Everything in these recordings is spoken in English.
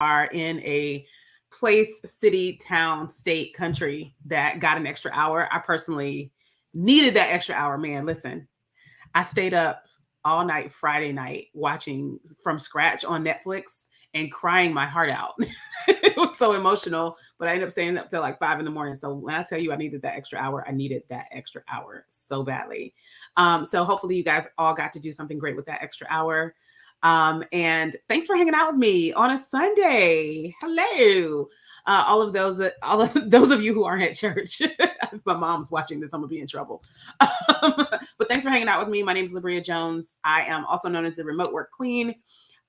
are in a place, city, town, state, country that got an extra hour, I personally needed that extra hour. Man, listen, I stayed up all night Friday night watching from scratch on Netflix and crying my heart out. It was so emotional, but I ended up staying up till like 5 in the morning. So when I tell you I needed that extra hour, I needed that extra hour so badly. So hopefully you guys all got to do something great with that extra hour. And thanks for hanging out with me on a Sunday. Hello. All of those of you who aren't at church. If my mom's watching this, I'm gonna be in trouble. But thanks for hanging out with me. My name is Labria Jones. I am also known as the Remote Work Queen.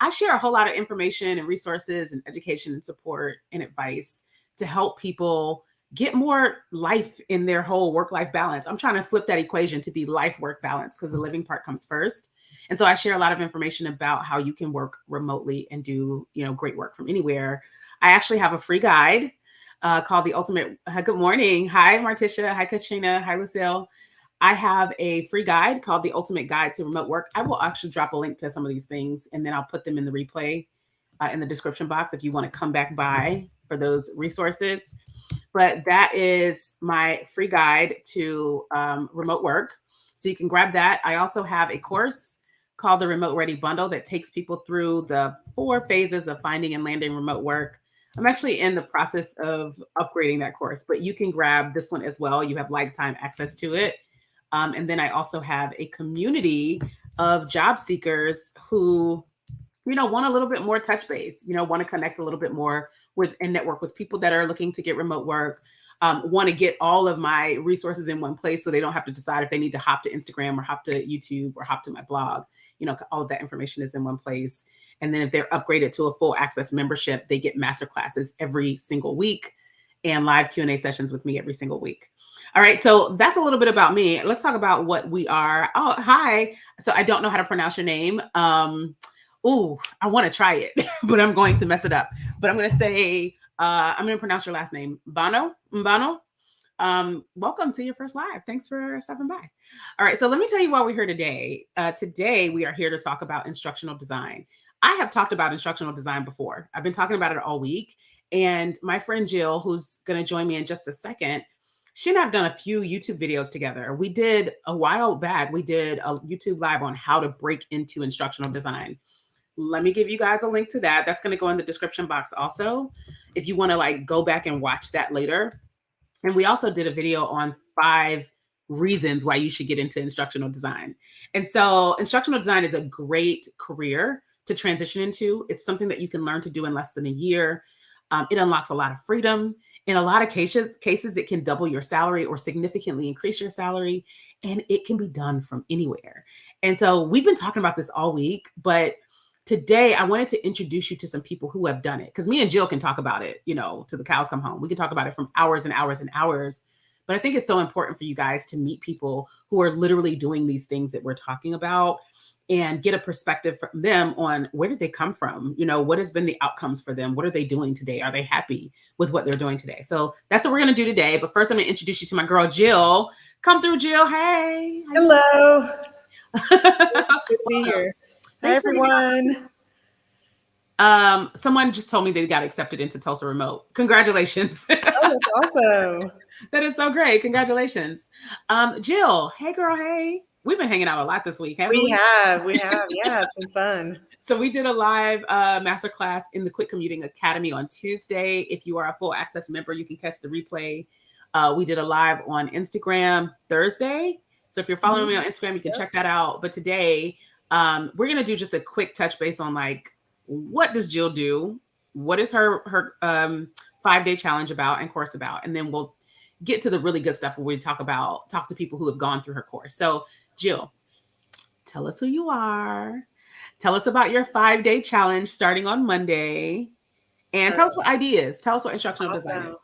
I share a whole lot of information and resources and education and support and advice to help people get more life in their whole work-life balance. I'm trying to flip that equation to be life-work balance because the living part comes first. And so I share a lot of information about how you can work remotely and do, great work from anywhere. I actually have a free guide called The Ultimate. Good morning. Hi, Martisha. Hi, Katrina. Hi, Lucille. I have a free guide called The Ultimate Guide to Remote Work. I will actually drop a link to some of these things, and then I'll put them in the replay in the description box if you want to come back by for those resources. But that is my free guide to remote work. So you can grab that. I also have a course called the Remote Ready Bundle that takes people through the 4 phases of finding and landing remote work. I'm actually in the process of upgrading that course, but you can grab this one as well. You have lifetime access to it. And then I also have a community of job seekers who, want a little bit more touch base, want to connect a little bit more with and network with people that are looking to get remote work, want to get all of my resources in one place so they don't have to decide if they need to hop to Instagram or hop to YouTube or hop to my blog. All of that information is in one place. And then if they're upgraded to a full access membership, they get master classes every single week and live Q&A sessions with me every single week. All right, so that's a little bit about me. Let's talk about what we are. Oh, hi. So I don't know how to pronounce your name. I want to try it, but I'm going to mess it up. But I'm going to say, I'm going to pronounce your last name, Mbano. Welcome to your first live. Thanks for stopping by. All right, so let me tell you why we're here today. Today, we are here to talk about instructional design. I have talked about instructional design before. I've been talking about it all week. And my friend Jill, who's going to join me in just a second, she and I have done a few YouTube videos together. We did a while back, we did a YouTube live on how to break into instructional design. Let me give you guys a link to that. That's going to go in the description box also, if you want to go back and watch that later. And we also did a video on 5 reasons why you should get into instructional design. And so instructional design is a great career to transition into. It's something that you can learn to do in less than a year. It unlocks a lot of freedom. In a lot of cases, it can double your salary or significantly increase your salary, and it can be done from anywhere. And so we've been talking about this all week, but today I wanted to introduce you to some people who have done it, because me and Jill can talk about it, to the cows come home. We can talk about it from hours and hours and hours. But I think it's so important for you guys to meet people who are literally doing these things that we're talking about and get a perspective from them on where did they come from? What has been the outcomes for them? What are they doing today? Are they happy with what they're doing today? So that's what we're going to do today. But first, I'm going to introduce you to my girl, Jill. Come through, Jill. Hey. Hello. Good to be here. Hi, everyone. Someone just told me they got accepted into Tulsa Remote. Congratulations. Oh, that's awesome. That is so great. Congratulations. Jill, hey girl, hey. We've been hanging out a lot this week, haven't we? We have. Yeah, it's been fun. So we did a live masterclass in the Quick Commuting Academy on Tuesday. If you are a full access member, you can catch the replay. We did a live on Instagram Thursday. So if you're following me on Instagram, you can check that out. But today, we're going to do just a quick touch base on what does Jill do? What is her 5-day challenge about and course about? And then we'll get to the really good stuff where we talk to people who have gone through her course. So Jill, tell us who you are. Tell us about your 5-day challenge starting on Monday. And tell us what ideas. Tell us what instructional design is.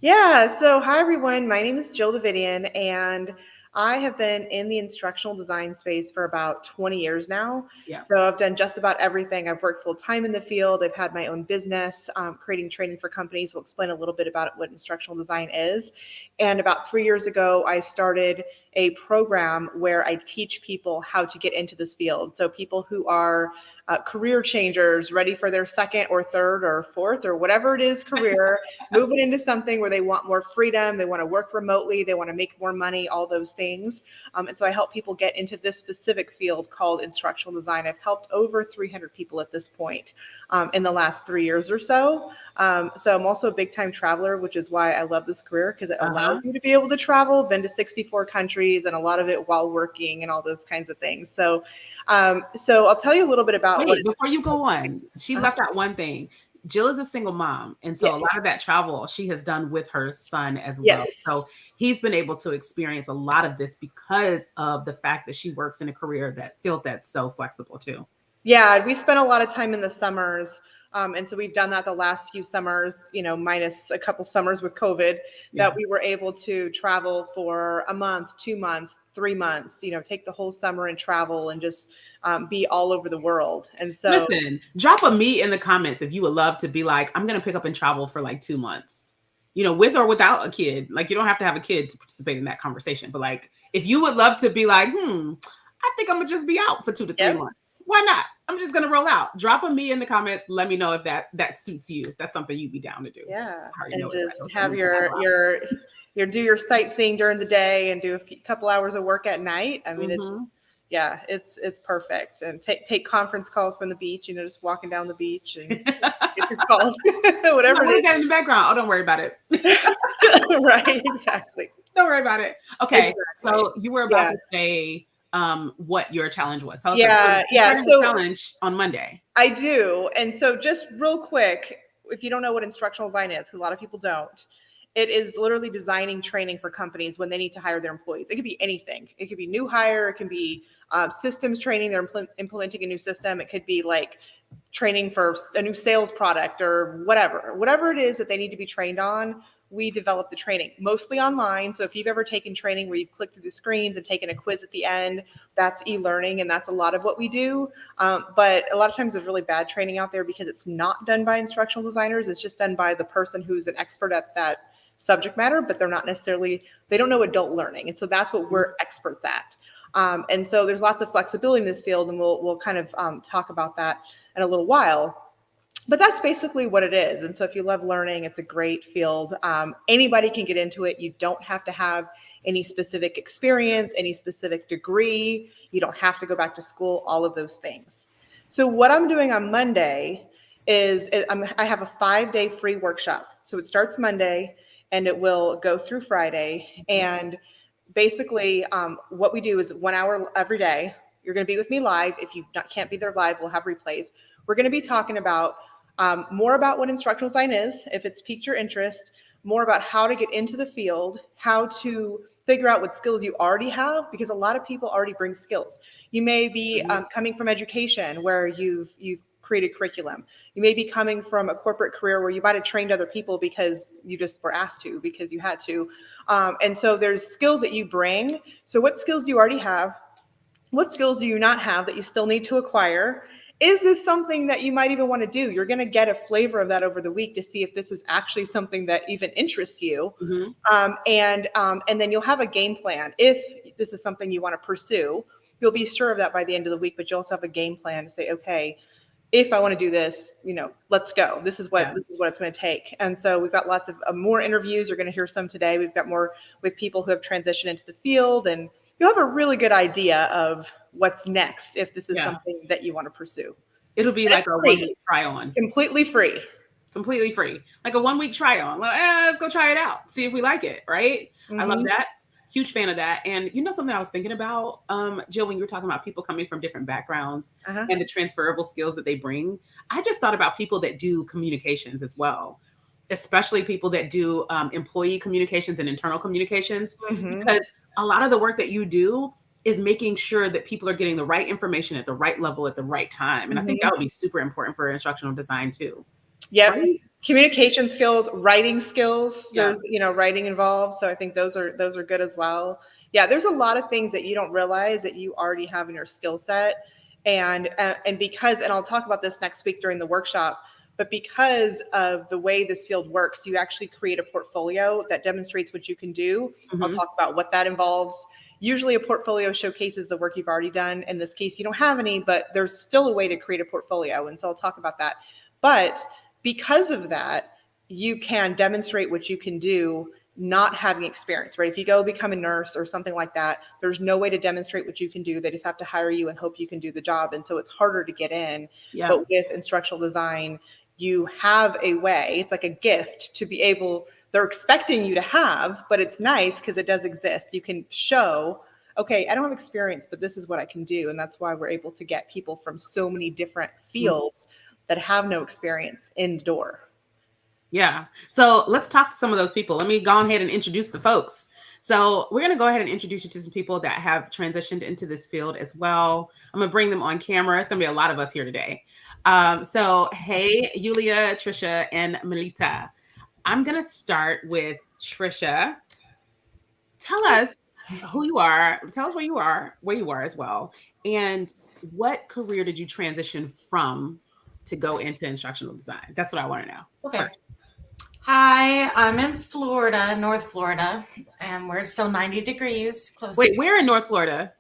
Yeah. So hi, everyone. My name is Jill Davidian, and I have been in the instructional design space for about 20 years now. Yeah. So I've done just about everything. I've worked full time in the field. I've had my own business, creating training for companies. We'll explain a little bit about what instructional design is. And about 3 years ago, I started a program where I teach people how to get into this field. So people who are career changers ready for their second or third or fourth or whatever it is career, moving into something where they want more freedom, they want to work remotely, they want to make more money, all those things. And so I help people get into this specific field called instructional design. I've helped over 300 people at this point in the last 3 years or so. So I'm also a big time traveler, which is why I love this career, because it allows me to be able to travel, been to 64 countries, and a lot of it while working and all those kinds of things. So I'll tell you a little bit about before you go on, she left out one thing. Jill is a single mom. And so a lot of that travel she has done with her son as well. So he's been able to experience a lot of this because of the fact that she works in a career that's so flexible too. Yeah, we spent a lot of time in the summers. And so we've done that the last few summers, minus a couple summers with COVID, that we were able to travel for a month, 2 months, 3 months, take the whole summer and travel and just be all over the world. And so listen, drop a me in the comments if you would love to be like, I'm going to pick up and travel for like 2 months, with or without a kid. Like, you don't have to have a kid to participate in that conversation. But like, if you would love to be like, I think I'm gonna just be out for 2 to 3 months. Why not? I'm just gonna roll out. Drop a me in the comments. Let me know if that suits you. If that's something you'd be down to do. Yeah, and just have your do your sightseeing during the day and do a couple hours of work at night. I mean, it's perfect. And take conference calls from the beach. Just walking down the beach and get your call, whatever. What is that in the background? Oh, don't worry about it. Right, exactly. Don't worry about it. Okay, so you were about to say what your challenge was. So challenge on Monday. I do. And so just real quick, if you don't know what instructional design is, because a lot of people don't, it is literally designing training for companies when they need to hire their employees. It could be anything. It could be new hire. It can be systems training. They're implementing a new system. It could be like training for a new sales product or whatever it is that they need to be trained on. We develop the training mostly online. So if you've ever taken training where you've clicked through the screens and taken a quiz at the end, that's e-learning, and that's a lot of what we do. But a lot of times there's really bad training out there because it's not done by instructional designers. It's just done by the person who's an expert at that subject matter, but they don't know adult learning. And so that's what we're experts at. And so there's lots of flexibility in this field, and we'll kind of talk about that in a little while. But that's basically what it is. And so if you love learning, it's a great field. Anybody can get into it. You don't have to have any specific experience, any specific degree. You don't have to go back to school, all of those things. So what I'm doing on Monday is I have a 5-day free workshop. So it starts Monday and it will go through Friday. And basically what we do is 1 hour every day. You're going to be with me live. If you can't be there live, we'll have replays. We're going to be talking about more about what instructional design is, if it's piqued your interest, more about how to get into the field, how to figure out what skills you already have, because a lot of people already bring skills. You may be coming from education where you've created curriculum. You may be coming from a corporate career where you might have trained other people because you just were asked to, because you had to. And so there's skills that you bring. So what skills do you already have? What skills do you not have that you still need to acquire? Is this something that you might even want to do? You're going to get a flavor of that over the week to see if this is actually something that even interests you. And then you'll have a game plan. If this is something you want to pursue, you'll be sure of that by the end of the week, but you also have a game plan to say, okay, if I want to do this, let's go. This is what it's going to take. And so we've got lots of more interviews. You're going to hear some today. We've got more with people who have transitioned into the field, and you'll have a really good idea of what's next if this is something that you want to pursue. It'll be like a 1-week try on. Completely free. Completely free. Like a 1-week try on. Well, let's go try it out. See if we like it, right? I love that. Huge fan of that. And something I was thinking about, Jill, when you were talking about people coming from different backgrounds and the transferable skills that they bring, I just thought about people that do communications as well, especially people that do employee communications and internal communications, because a lot of the work that you do is making sure that people are getting the right information at the right level at the right time. And I think that would be super important for instructional design too. Yep. Right? Communication skills, writing skills, there's, writing involved. So I think those are good as well. Yeah. There's a lot of things that you don't realize that you already have in your skill set. And I'll talk about this next week during the workshop, but because of the way this field works, you actually create a portfolio that demonstrates what you can do. I'll talk about what that involves. Usually a portfolio showcases the work you've already done. In this case, you don't have any, but there's still a way to create a portfolio. And so I'll talk about that. But because of that, you can demonstrate what you can do not having experience, right? If you go become a nurse or something like that, there's no way to demonstrate what you can do. They just have to hire you and hope you can do the job. And so it's harder to get in. Yeah. But with instructional design, you have a way, it's like a gift to be able, they're expecting you to have, but it's nice because it does exist. You can show, okay, I don't have experience, but this is what I can do. And that's why we're able to get people from so many different fields that have no experience in the door. Yeah. So let's talk to some of those people. Let me go ahead and introduce the folks. So we're going to go ahead and introduce you to some people that have transitioned into this field as well. I'm going to bring them on camera. It's going to be a lot of us here today. So, hey, Yulia, Trisha, and Melita. I'm going to start with Trisha. Tell us who you are. Tell us where you are as well. And what career did you transition from to go into instructional design? That's what I want to know. Okay. First. Hi, I'm in Florida, North Florida, and we're still 90 degrees. Close. Wait, where in North Florida?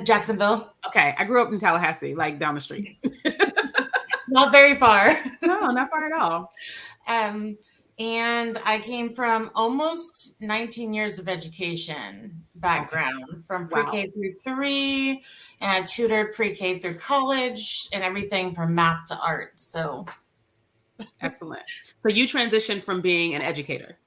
Jacksonville. Okay, I grew up in Tallahassee, like down the street. It's not very far. No, not far at all. And I came from almost 19 years of education background, from pre-K through 3, and I tutored pre-K through college and everything from math to art. So excellent. So you transitioned from being an educator?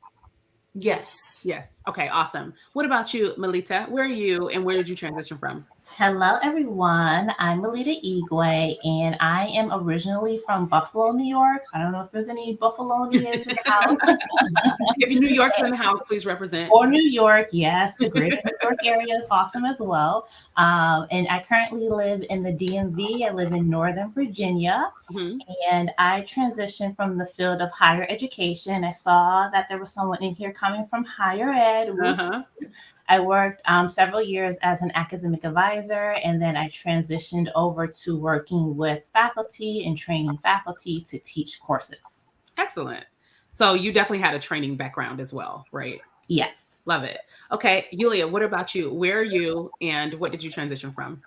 Yes. Yes. Okay, awesome. What about you, Melita? Where are you and where did you transition from? Hello, everyone. I'm Melita Igwe, and I am originally from Buffalo, New York. I don't know if there's any Buffalonians in the house. If New York's in the house, please represent. Or New York, yes. The greater New York area is awesome as well. And I currently live in the DMV. I live in Northern Virginia. Mm-hmm. And I transitioned from the field of higher education. I saw that there was someone in here coming from higher ed. Uh-huh. I worked several years as an academic advisor, and then I transitioned over to working with faculty and training faculty to teach courses. Excellent. So you definitely had a training background as well, right? Yes. Love it. Okay, Yulia, what about you? Where are you and what did you transition from?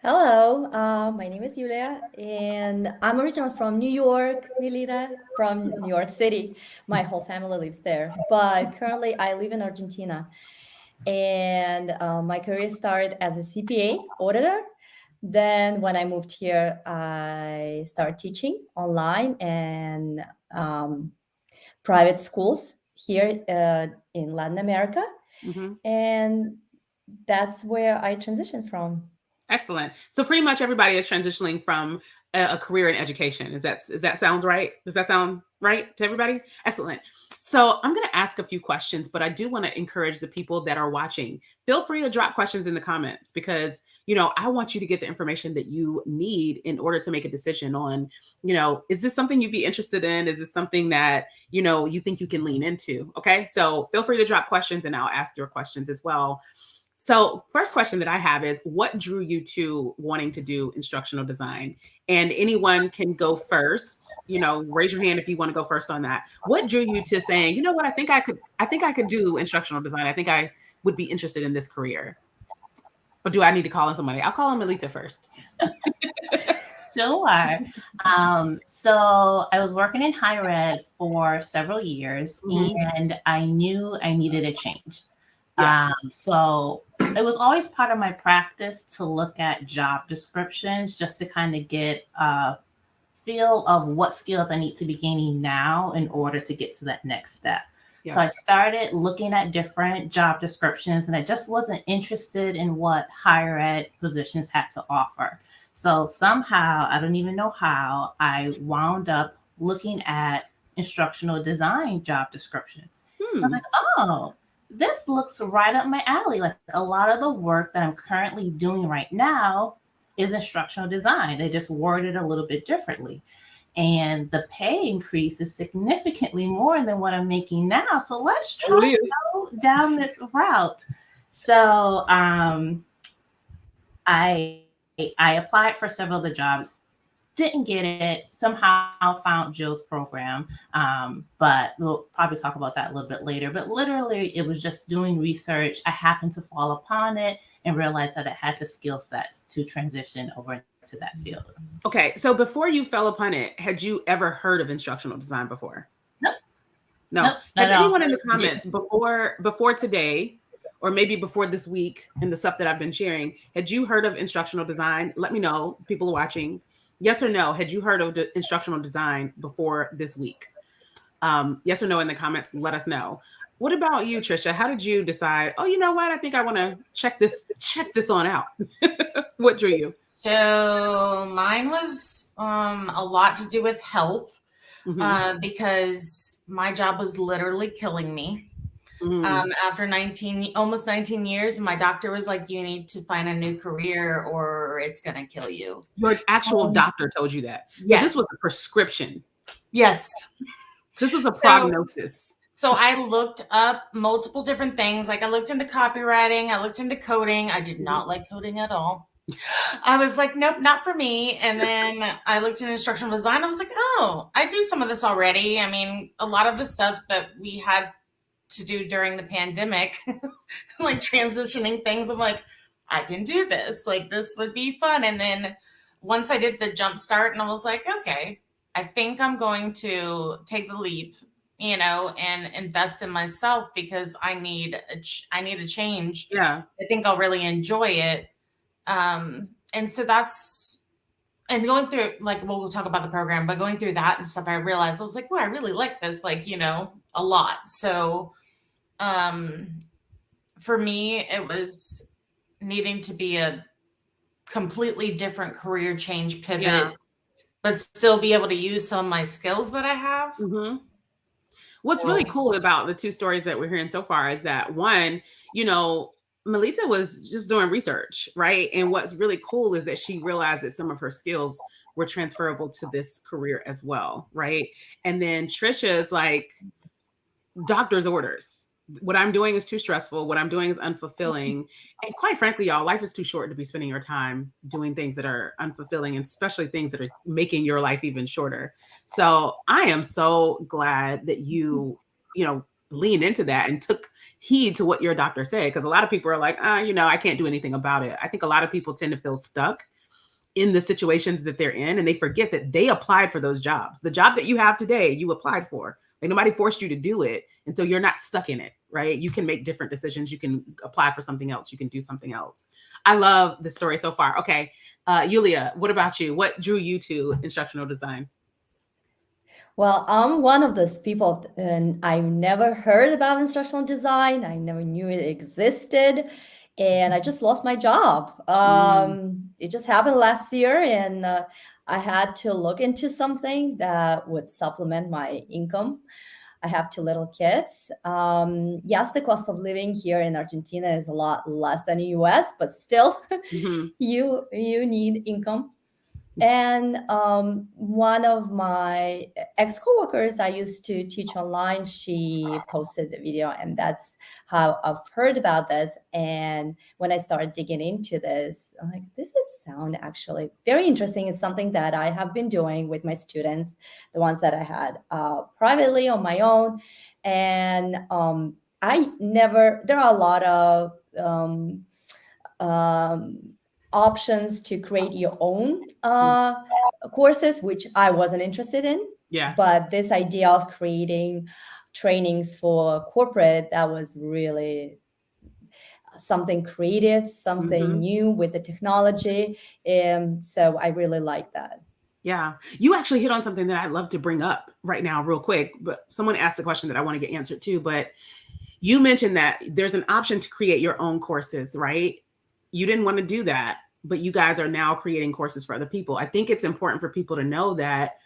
Hello, my name is Yulia, and I'm originally from New York, Melita, from New York City. My whole family lives there, but currently I live in Argentina. And my career started as a CPA auditor. Then when I moved here, I started teaching online and private schools here in Latin America. Mm-hmm. And that's where I transitioned from. Excellent. So pretty much everybody is transitioning from a career in education. Is that sounds right? Does that sound right to everybody? Excellent. So I'm going to ask a few questions, but I do want to encourage the people that are watching. Feel free to drop questions in the comments because, I want you to get the information that you need in order to make a decision on, is this something you'd be interested in? Is this something that, you think you can lean into? Okay. So feel free to drop questions and I'll ask your questions as well. So first question that I have is what drew you to wanting to do instructional design? And anyone can go first, raise your hand if you want to go first on that. What drew you to saying, what, I think I could do instructional design. I think I would be interested in this career. Or do I need to call on somebody? I'll call on Melita first. Sure. So I was working in higher ed for several years, and I knew I needed a change. Yeah. So it was always part of my practice to look at job descriptions just to kind of get a feel of what skills I need to be gaining now in order to get to that next step. Yeah. So I started looking at different job descriptions and I just wasn't interested in what higher ed positions had to offer. So somehow, I don't even know how, I wound up looking at instructional design job descriptions. I was like, oh, this looks right up my alley. Like a lot of the work that I'm currently doing right now is instructional design. They just word it a little bit differently. And the pay increase is significantly more than what I'm making now. So let's try to go down this route. So I applied for several of the jobs didn't get it. Somehow found Jill's program, but we'll probably talk about that a little bit later. But literally, it was just doing research. I happened to fall upon it and realized that it had the skill sets to transition over to that field. Okay, so before you fell upon it, had you ever heard of instructional design before? No. Nope, Has not at all. anyone in the comments before today, or maybe before this week and the stuff that I've been sharing, had you heard of instructional design? Let me know, people watching. Yes or no, had you heard of instructional design before this week? Yes or no in the comments, let us know. What about you, Trisha? How did you decide, oh, you know what? I think I want to check this on out. What drew you? So mine was a lot to do with health, because my job was literally killing me. After almost 19 years, my doctor was like, you need to find a new career or it's going to kill you. Your actual doctor told you that. So Yes. This was a prescription. Yes. This was a prognosis. So I looked up multiple different things. Like I looked into copywriting. I looked into coding. I did not like coding at all. I was like, nope, not for me. And then I looked into instructional design. I was like, oh, I do some of this already. I mean, a lot of the stuff that we had to do during the pandemic, like transitioning things, I'm like, I can do this. Like, this would be fun. And then once I did the jump start, and I was like, okay, I think I'm going to take the leap, and invest in myself because I need a change. Yeah. I think I'll really enjoy it. And so and going through, like, we'll talk about the program, but going through that and stuff, I realized I was like, well, I really like this, like, a lot. So, for me, it was needing to be a completely different career change pivot, but still be able to use some of my skills that I have. What's really cool about the two stories that we're hearing so far is that one, Melita was just doing research, right? And what's really cool is that she realized that some of her skills were transferable to this career as well, right? And then Trisha is like, doctor's orders. What I'm doing is too stressful. What I'm doing is unfulfilling. And quite frankly, y'all, life is too short to be spending your time doing things that are unfulfilling, and especially things that are making your life even shorter. So I am so glad that you leaned into that and took heed to what your doctor said. Because a lot of people are like, I can't do anything about it. I think a lot of people tend to feel stuck in the situations that they're in, and they forget that they applied for those jobs. The job that you have today, you applied for. Like, nobody forced you to do it. And so you're not stuck in it, right? You can make different decisions. You can apply for something else. You can do something else. I love the story so far. Okay. Yulia, what about you? What drew you to instructional design? Well, I'm one of those people, and I never heard about instructional design. I never knew it existed, and I just lost my job. It just happened last year, and I had to look into something that would supplement my income. I have 2 little kids. Yes, the cost of living here in Argentina is a lot less than in US, but still, you need income. And one of my ex-coworkers I used to teach online, she posted a video, and that's how I've heard about this. And when I started digging into this, I'm like, this sound actually very interesting. It's something that I have been doing with my students, the ones that I had privately on my own. And there are a lot of options to create your own courses, which I wasn't interested in. Yeah. But this idea of creating trainings for corporate, that was really something creative, something new with the technology. And so I really like that. Yeah. You actually hit on something that I'd love to bring up right now real quick, but someone asked a question that I want to get answered too. But you mentioned that there's an option to create your own courses, right? You didn't want to do that, but you guys are now creating courses for other people. I think it's important for people to know that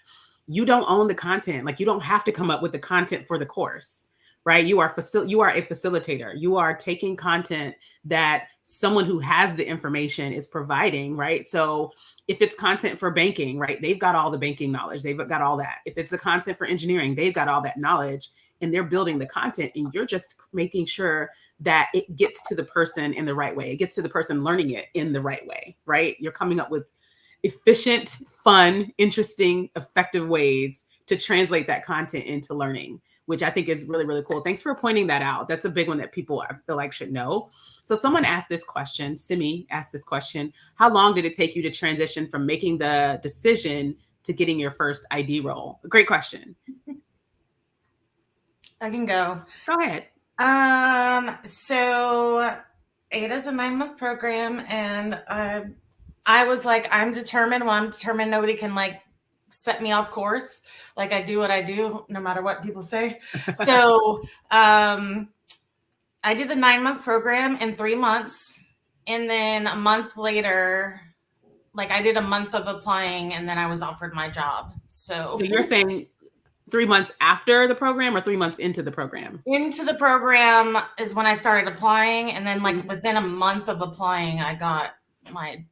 you don't own the content. Like, you don't have to come up with the content for the course, right? You are a facilitator. You are taking content that someone who has the information is providing, right? So if it's content for banking, right, they've got all the banking knowledge. They've got all that. If it's the content for engineering, they've got all that knowledge, and they're building the content, and you're just making sure that it gets to the person in the right way. It gets to the person learning it in the right way, right? You're coming up with efficient, fun, interesting, effective ways to translate that content into learning, which I think is really, really cool. Thanks for pointing that out. That's a big one that people, I feel like, should know. So someone asked this question, Simi asked this question, how long did it take you to transition from making the decision to getting your first ID role? Great question. I can go. Go ahead. So Ada's a 9-month program, and I was like, I'm determined. When I'm determined, nobody can like set me off course. Like I do what I do, no matter what people say. So I did the 9-month program in 3 months, and then a month later, like I did a month of applying, and then I was offered my job. So you're saying 3 months after the program or 3 months into the program? Into the program is when I started applying. And then like within a month of applying, I got my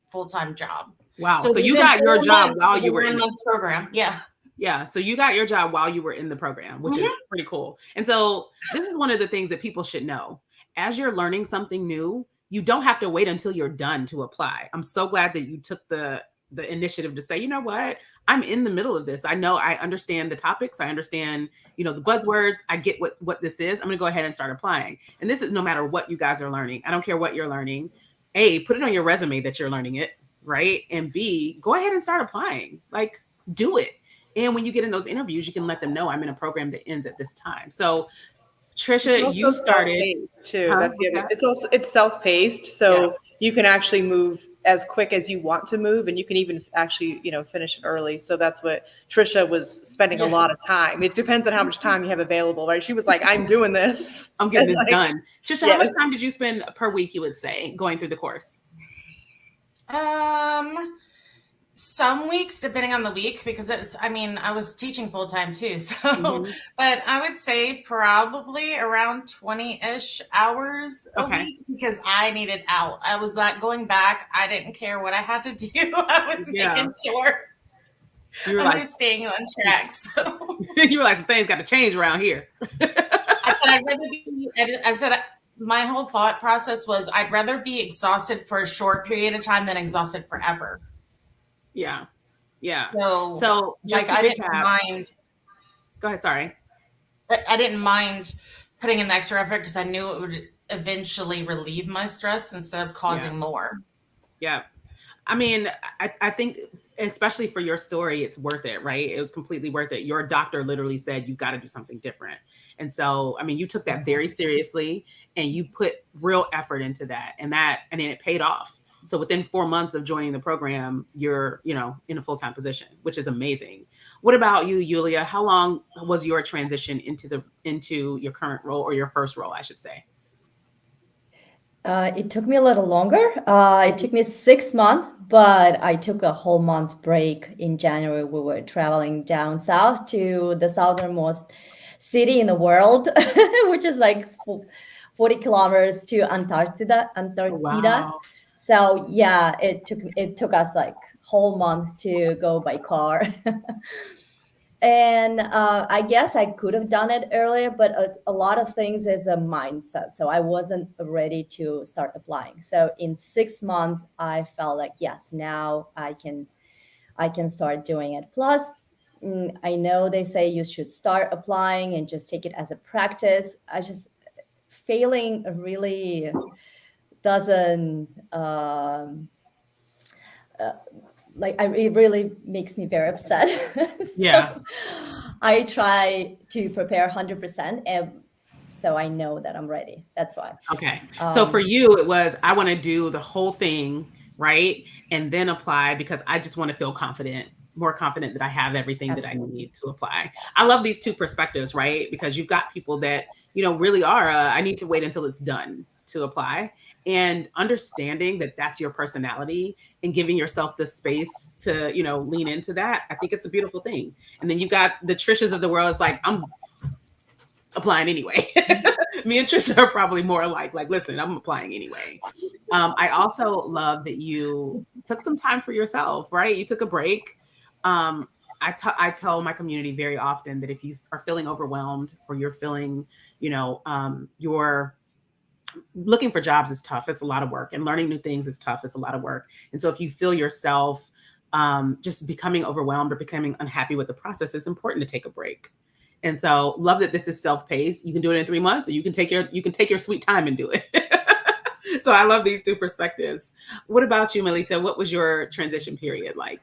full-time job. Wow. So you got your job while you were in the program. Yeah. Yeah. So you got your job while you were in the program, which is pretty cool. And so this is one of the things that people should know. As you're learning something new, you don't have to wait until you're done to apply. I'm so glad that you took the initiative to say, you know what, I'm in the middle of this. I know, I understand the topics. I understand, the buzzwords. I get what this is. I'm going to go ahead and start applying. And this is no matter what you guys are learning. I don't care what you're learning. A, put it on your resume that you're learning it, right? And B, go ahead and start applying. Like, do it. And when you get in those interviews, you can let them know I'm in a program that ends at this time. So Trisha, you started too. It's self-paced. So you can actually move as quick as you want to move, and you can even actually, finish it early. So that's what Trisha was spending a lot of time. It depends on how much time you have available, right? She was like, I'm doing this. I'm getting this done. Trisha, how much time did you spend per week, you would say, going through the course? Some weeks, depending on the week, because I was teaching full time too. So, but I would say probably around 20-ish hours a week, because I needed out. I was not going back. I didn't care what I had to do. I was making sure I was staying on track. So you realize some things got to change around here. I said my whole thought process was I'd rather be exhausted for a short period of time than exhausted forever. Yeah. Yeah. So just like, I didn't mind. Go ahead. Sorry. I didn't mind putting in the extra effort because I knew it would eventually relieve my stress instead of causing more. Yeah. I mean, I think especially for your story, it's worth it, right? It was completely worth it. Your doctor literally said, you've got to do something different. And so, I mean, you took that very seriously and you put real effort into that, and then it paid off. So within 4 months of joining the program, you're, in a full-time position, which is amazing. What about you, Yulia? How long was your transition into your current role, or your first role, I should say? It took me a little longer. It took me 6 months, but I took a whole month break in January. We were traveling down south to the southernmost city in the world, which is like 40 kilometers to Antarctica. Wow. So yeah, it took us like whole month to go by car. And I guess I could have done it earlier, but a lot of things is a mindset. So I wasn't ready to start applying. So in 6 months, I felt like, yes, now I can start doing it. Plus, I know they say you should start applying and just take it as a practice. Failing really doesn't it really makes me very upset. So I try to prepare 100%, and so I know that I'm ready. That's why. Okay. So for you, it was, I want to do the whole thing, right? And then apply, because I just want to feel more confident that I have everything that I need to apply. I love these two perspectives, right? Because you've got people that, really are, I need to wait until it's done to apply, and understanding that that's your personality and giving yourself the space to, lean into that. I think it's a beautiful thing. And then you got the Trishas of the world. It's like, I'm applying anyway. Me and Trisha are probably more alike. Like, listen, I'm applying anyway. I also love that you took some time for yourself, right? You took a break. I tell my community very often that if you are feeling overwhelmed, or you're feeling, you're looking for jobs is tough. It's a lot of work, and learning new things is tough. It's a lot of work. And so if you feel yourself just becoming overwhelmed or becoming unhappy with the process, it's important to take a break. And so love that this is self-paced. You can do it in 3 months, or you can take your sweet time and do it. So I love these two perspectives. What about you, Melita? What was your transition period like?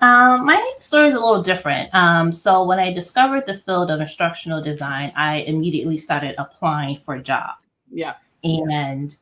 My story is a little different. So when I discovered the field of instructional design, I immediately started applying for jobs. Yeah. And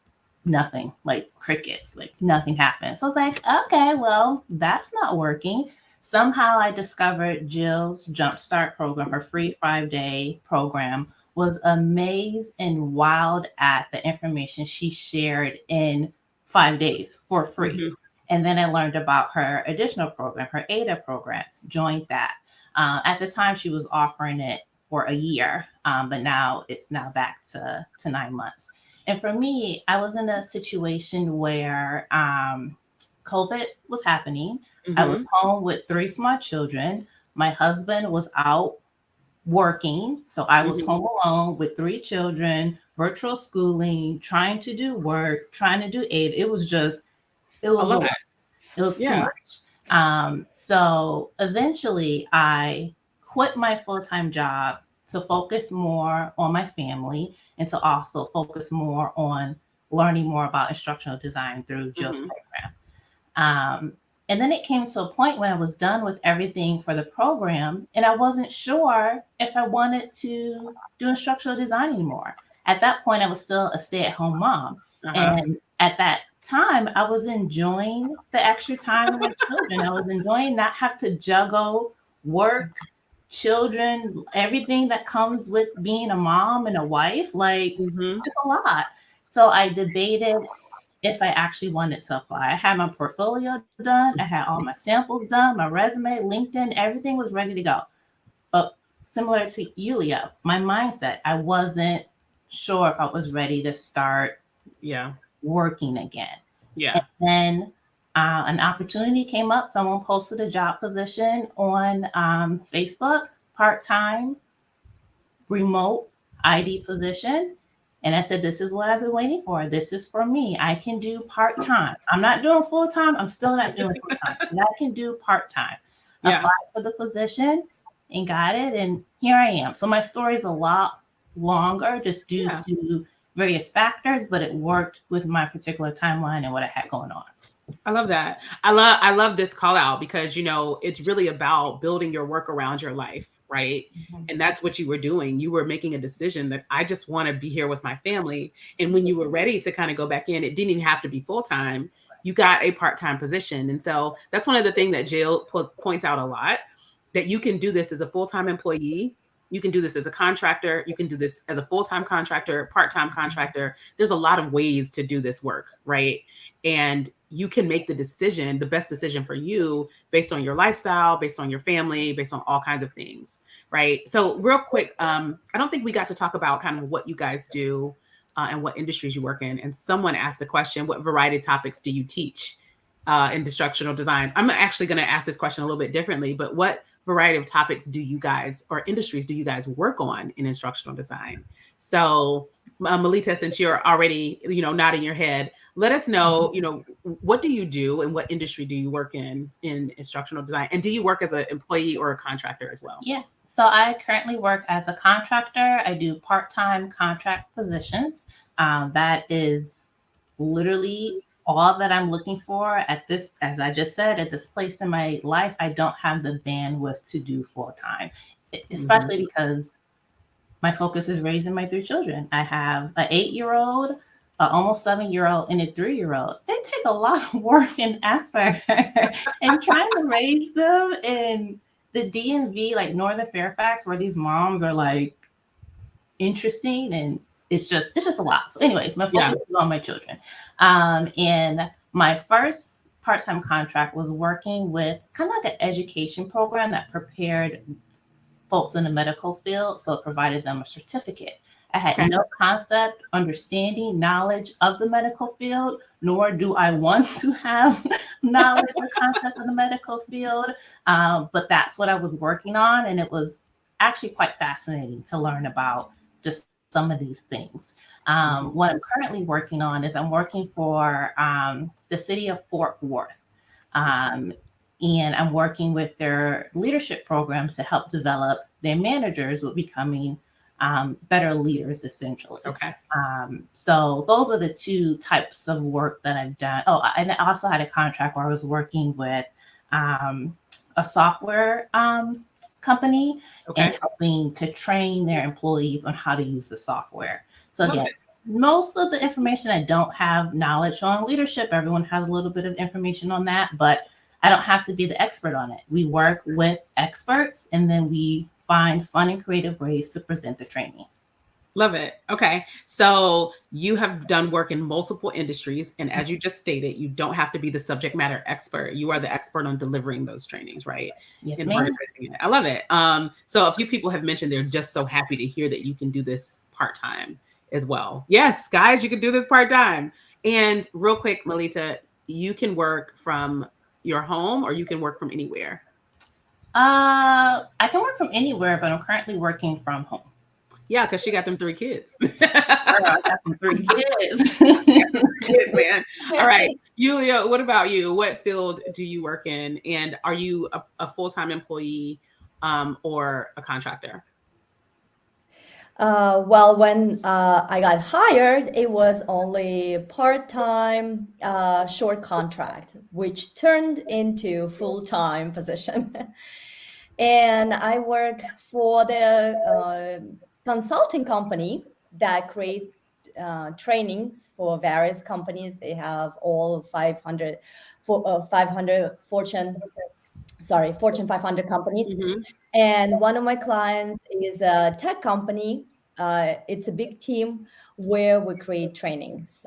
nothing, like crickets, like nothing happened. So I was like, okay, well, that's not working. Somehow I discovered Jill's Jumpstart program, her free 5-day program, was amazed and wowed at the information she shared in 5 days for free. Mhm. And then I learned about her additional program, her ADA program, joined that. At the time, she was offering it for a year, but now it's back to 9 months. And for me, I was in a situation where COVID was happening. I was Mhm. home with 3 small children. My husband was out working. So I was Mhm. home alone with 3 children, virtual schooling, trying to do work, trying to do aid. It was A a lot. lot. It was too Yeah. much. So eventually I quit my full-time job to focus more on my family and to also focus more on learning more about instructional design through Jill's Mhm. program. Um, and then it came to a point when I was done with everything for the program, and I wasn't sure if I wanted to do instructional design anymore. At that point, I was still a stay-at-home mom. Uh-huh. And at that time, I was enjoying the extra time with my children. I was enjoying not have to juggle work, children, everything that comes with being a mom and a wife. Like, Mhm. it's a lot. So I debated if I actually wanted to apply. I had my portfolio done, I had all my samples done, my resume, LinkedIn, everything was ready to go. But similar to Yulia, my mindset, I wasn't sure if I was ready to start Yeah. working again. And Yeah. then an opportunity came up. Someone posted a job position on Facebook, part time, remote ID position. And I said, this is what I've been waiting for. This is for me. I can do part time. I'm not doing full time. I'm still not doing full time, but I can do part time. Yeah. Applied for the position and got it. And here I am. So my story is a lot longer just due Yeah. to various factors, but it worked with my particular timeline and what I had going on. I love that. I love this call out because it's really about building your work around your life, right? Mhm. And that's what you were doing. You were making a decision that I just want to be here with my family. And when you were ready to kind of go back in, it didn't even have to be full time. You got a part-time position. And so that's one of the things that Jill points out a lot, that you can do this as a full-time employee. You can do this as a contractor. You can do this as a full-time contractor, part-time contractor. There's a lot of ways to do this work, right? And you can make the best decision for you based on your lifestyle, based on your family, based on all kinds of things, right? So real quick, I don't think we got to talk about kind of what you guys do and what industries you work in. And someone asked a question, what variety of topics do you teach in instructional design? I'm actually going to ask this question a little bit differently, but what variety of topics do you guys or industries do you guys work on in instructional design? So Melita, since you're already, nodding your head, let us know, what do you do and what industry do you work in instructional design? And do you work as an employee or a contractor as well? Yeah. So I currently work as a contractor. I do part-time contract positions. That is literally all that I'm looking for at this, as I just said, at this place in my life. I don't have the bandwidth to do full-time, especially because my focus is raising my 3 children. I have an 8-year-old, an almost 7-year-old, and a 3-year-old. They take a lot of work and effort, and trying to raise them in the DMV, like Northern Fairfax, where these moms are like interesting, and it's just a lot. So, anyways, my focus is on my children. And my first part-time contract was working with kind of like an education program that prepared folks in the medical field, so it provided them a certificate. I had no concept, understanding, knowledge of the medical field, nor do I want to have knowledge or concept of the medical field. But that's what I was working on, and it was actually quite fascinating to learn about just some of these things. What I'm currently working on is I'm working for the city of Fort Worth. and I'm working with their leadership programs to help develop their managers with becoming better leaders, essentially. Okay. So those are the two types of work that I've done. Oh, and I also had a contract where I was working with a software company and helping to train their employees on how to use the software. So again, most of the information I don't have knowledge on. Leadership, everyone has a little bit of information on that, but I don't have to be the expert on it. We work with experts and then we find fun and creative ways to present the training. Love it. Okay. So you have done work in multiple industries. And as you just stated, you don't have to be the subject matter expert. You are the expert on delivering those trainings, right? Yes, ma'am. I love it. So a few people have mentioned they're just so happy to hear that you can do this part-time as well. Yes, guys, you can do this part-time. And real quick, Melita, you can work from your home or you can work from anywhere. I can work from anywhere, but I'm currently working from home. Yeah, because she got them 3 kids. I got them 3 kids. Kids, man. All right. Yulia, what about you? What field do you work in? And are you a full-time employee or a contractor? Well, when I got hired, it was only part-time, short contract, which turned into full-time position. And I work for the consulting company that create trainings for various companies. They have all 500 Fortune 500 companies. Mm-hmm. And one of my clients is a tech company. It's a big team where we create trainings.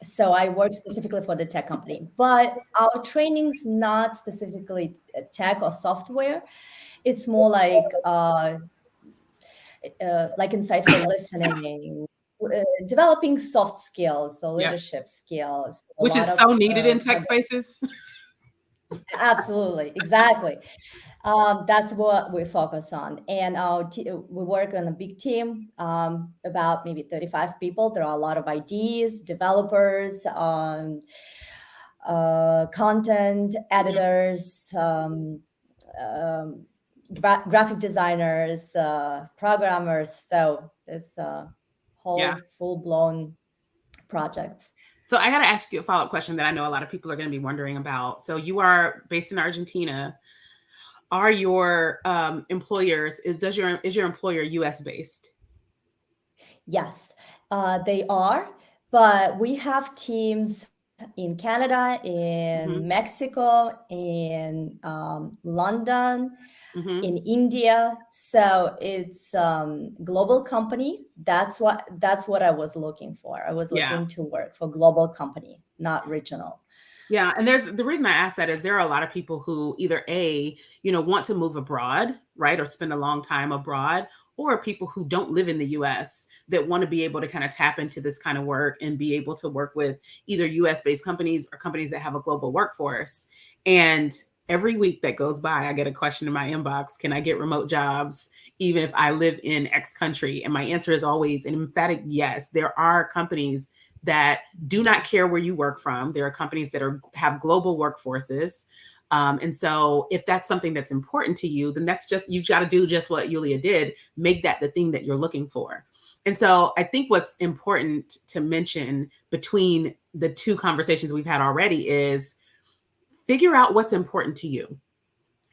So I work specifically for the tech company, but our training's not specifically tech or software. It's more like insightful listening, developing soft skills, so leadership skills, which is so needed in tech spaces. Absolutely, exactly. That's what we focus on, and we work on a big team, about maybe 35 people. There are a lot of IDs, developers, content editors, graphic designers, programmers. So it's a whole full-blown project. So I got to ask you a follow-up question that I know a lot of people are going to be wondering about. So you are based in Argentina. Are your employers, is your employer US based? Yes, they are, but we have teams in Canada, in Mexico, in London, in India. So it's global company. That's what I was looking for. I was looking to work for global company, not regional. Yeah. And the reason I ask that is there are a lot of people who either want to move abroad, right? Or spend a long time abroad, or people who don't live in the US that want to be able to kind of tap into this kind of work and be able to work with either US based companies or companies that have a global workforce. And every week that goes by, I get a question in my inbox, can I get remote jobs even if I live in X country? And my answer is always an emphatic yes. There are companies that do not care where you work from. There are companies that have global workforces. And so if that's something that's important to you, then you've got to do just what Yulia did, make that the thing that you're looking for. And so I think what's important to mention between the two conversations we've had already is figure out what's important to you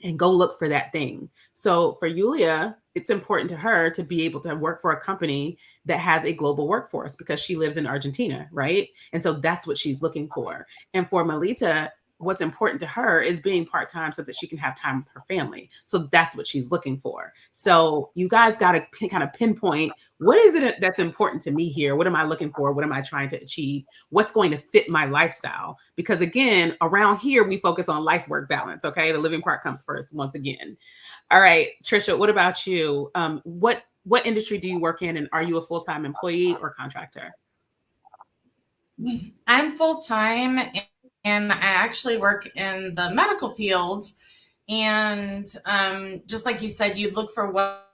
and go look for that thing. So for Yulia, it's important to her to be able to work for a company that has a global workforce because she lives in Argentina, right? And so that's what she's looking for. And for Melita, what's important to her is being part-time so that she can have time with her family. So that's what she's looking for. So you guys got to kind of pinpoint, what is it that's important to me here? What am I looking for? What am I trying to achieve? What's going to fit my lifestyle? Because again, around here, we focus on life-work balance, okay? The living part comes first, once again. All right, Trisha, what about you? What industry do you work in, and are you a full-time employee or contractor? I'm full-time, and I actually work in the medical field. And just like you said, you look for what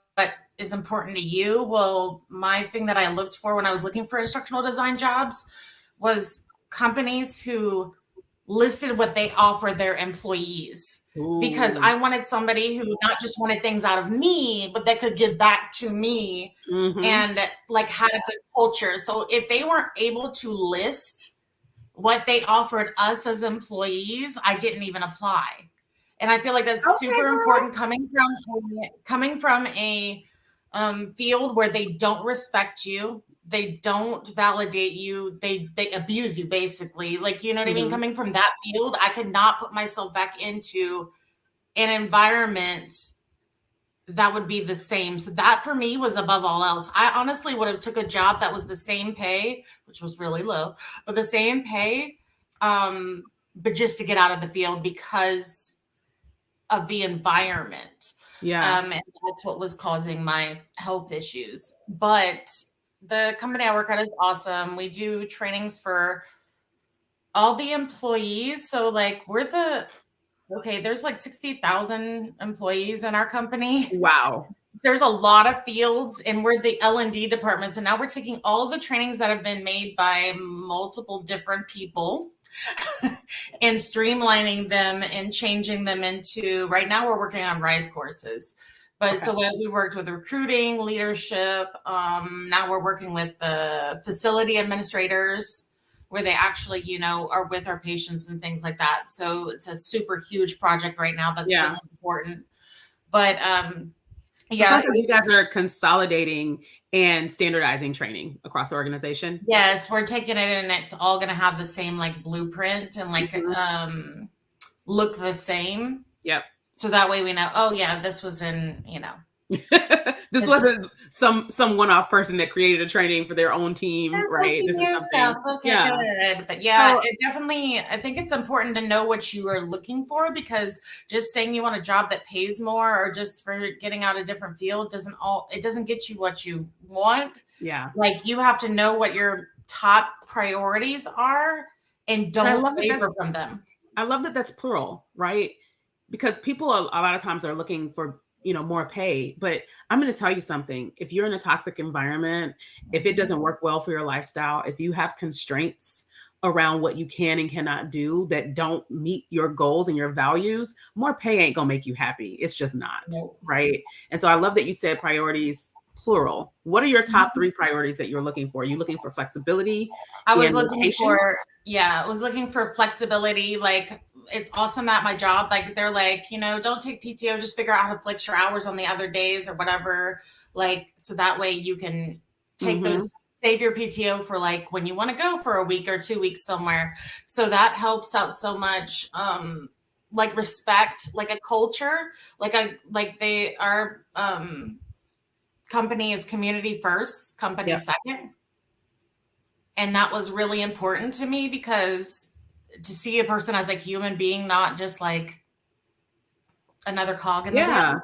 is important to you. Well, my thing that I looked for when I was looking for instructional design jobs was companies who listed what they offer their employees. Because I wanted somebody who not just wanted things out of me, but that could give back to me and like had a good culture. So if they weren't able to list what they offered us as employees, I didn't even apply. And I feel like that's super important coming from a field where they don't respect you, they don't validate you, they abuse you basically. Like, you know what I mean? Coming from that field, I could not put myself back into an environment that would be the same. So that for me was above all else. I honestly would have took a job that was the same pay, which was really low, but the same pay, but just to get out of the field because of the environment. And that's what was causing my health issues. But the company I work at is awesome. We do trainings for all the employees. So like there's like 60,000 employees in our company. Wow. There's a lot of fields and we're the L&D department. So now we're taking all of the trainings that have been made by multiple different people and streamlining them and changing them into, right now we're working on RISE courses. But so we worked with recruiting, leadership. Now we're working with the facility administrators where they actually, are with our patients and things like that. So it's a super huge project right now that's really important. But so you guys are consolidating and standardizing training across the organization. Yes, we're taking it and it's all going to have the same like blueprint and like look the same. Yep. So that way we know, oh yeah, this was in, this wasn't some one-off person that created a training for their own team, right? This is something. Okay, good. But it definitely, I think it's important to know what you are looking for, because just saying you want a job that pays more or just for getting out a different field it doesn't get you what you want. Yeah. Like you have to know what your top priorities are and don't waver from them. I love that that's plural, right? Because people a lot of times are looking for more pay. But I'm going to tell you something. If you're in a toxic environment, if it doesn't work well for your lifestyle, if you have constraints around what you can and cannot do that don't meet your goals and your values, more pay ain't going to make you happy. It's just not. Nope. Right. And so I love that you said priorities, plural. What are your top 3 priorities that you're looking for? Are you looking for flexibility? I was looking for flexibility. Like, it's awesome at my job. Like, they're like, don't take PTO, just figure out how to flex your hours on the other days or whatever. Like, so that way you can take save your PTO for like when you want to go for a week or 2 weeks somewhere. So that helps out so much. Like respect, like a culture, our company is community first, company second. And that was really important to me, because to see a person as a human being, not just like another cog in the wheel.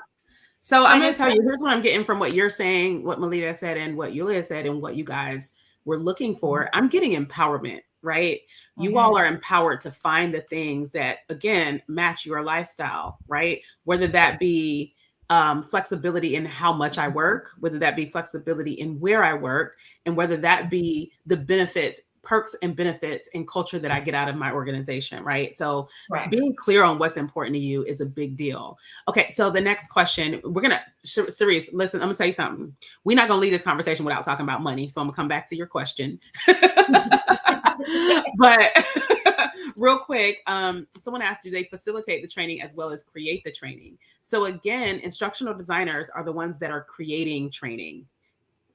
So I'm going to tell you, here's what I'm getting from what you're saying, what Melita said and what Yulia said and what you guys were looking for. I'm getting empowerment, right? You all are empowered to find the things that, again, match your lifestyle, right? Whether that be flexibility in how much I work, whether that be flexibility in where I work, and whether that be the benefits, perks and benefits and culture that I get out of my organization, right? So being clear on what's important to you is a big deal. Okay, so the next question, we're going to, Cerise, listen, I'm going to tell you something. We're not going to leave this conversation without talking about money. So I'm going to come back to your question. But real quick, someone asked, do they facilitate the training as well as create the training? So again, instructional designers are the ones that are creating training,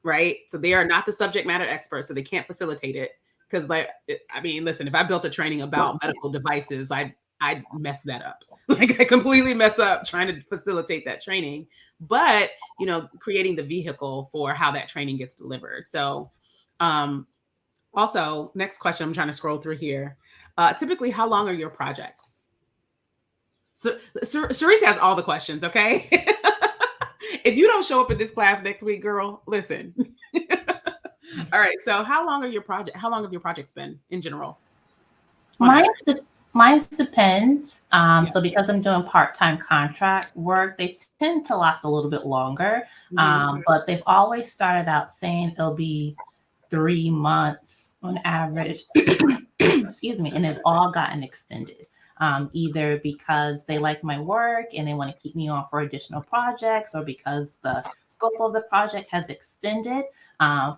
right? So they are not the subject matter experts, so they can't facilitate it. Because listen, if I built a training about medical devices, I'd mess that up. Like I completely mess up trying to facilitate that training, but creating the vehicle for how that training gets delivered. So also, next question, I'm trying to scroll through here. Typically, how long are your projects? So Cerise has all the questions, okay? If you don't show up in this class next week, girl, listen. All right. So how long have your projects been in general? Mine depends. So because I'm doing part-time contract work, they tend to last a little bit longer. But they've always started out saying it'll be 3 months on average. excuse me, and they've all gotten extended. Either because they like my work and they want to keep me on for additional projects, or because the scope of the project has extended.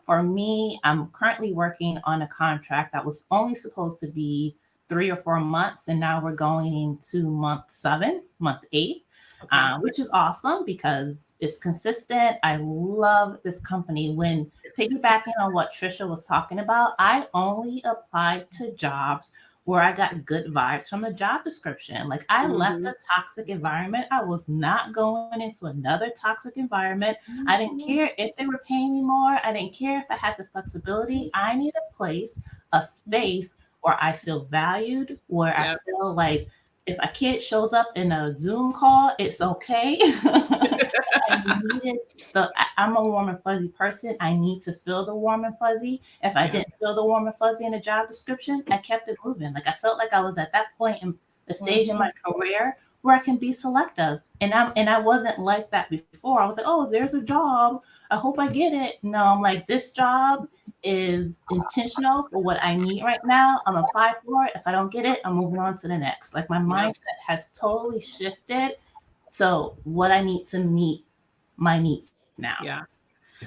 For me, I'm currently working on a contract that was only supposed to be 3 or 4 months, and now we're going into month 7, month 8. Which is awesome because it's consistent. I love this company. When piggybacking on what Trisha was talking about, I only applied to jobs where I got good vibes from the job description. Like I left a toxic environment. I was not going into another toxic environment. I didn't care if they were paying me more. I didn't care if I had the flexibility. I need a place, a space where I feel valued, where I feel like if a kid shows up in a Zoom call, it's okay. I'm a warm and fuzzy person. I need to feel the warm and fuzzy. If I didn't feel the warm and fuzzy in the job description, I kept it moving. Like I felt like I was at that point in the stage in my career where I can be selective. And I wasn't like that before. I was like, oh, there's a job. I hope I get it. No, I'm like, this job is intentional for what I need right now. I'm applying for it. If I don't get it, I'm moving on to the next. Like my mindset has totally shifted. So what I need to meet my needs now. Yeah.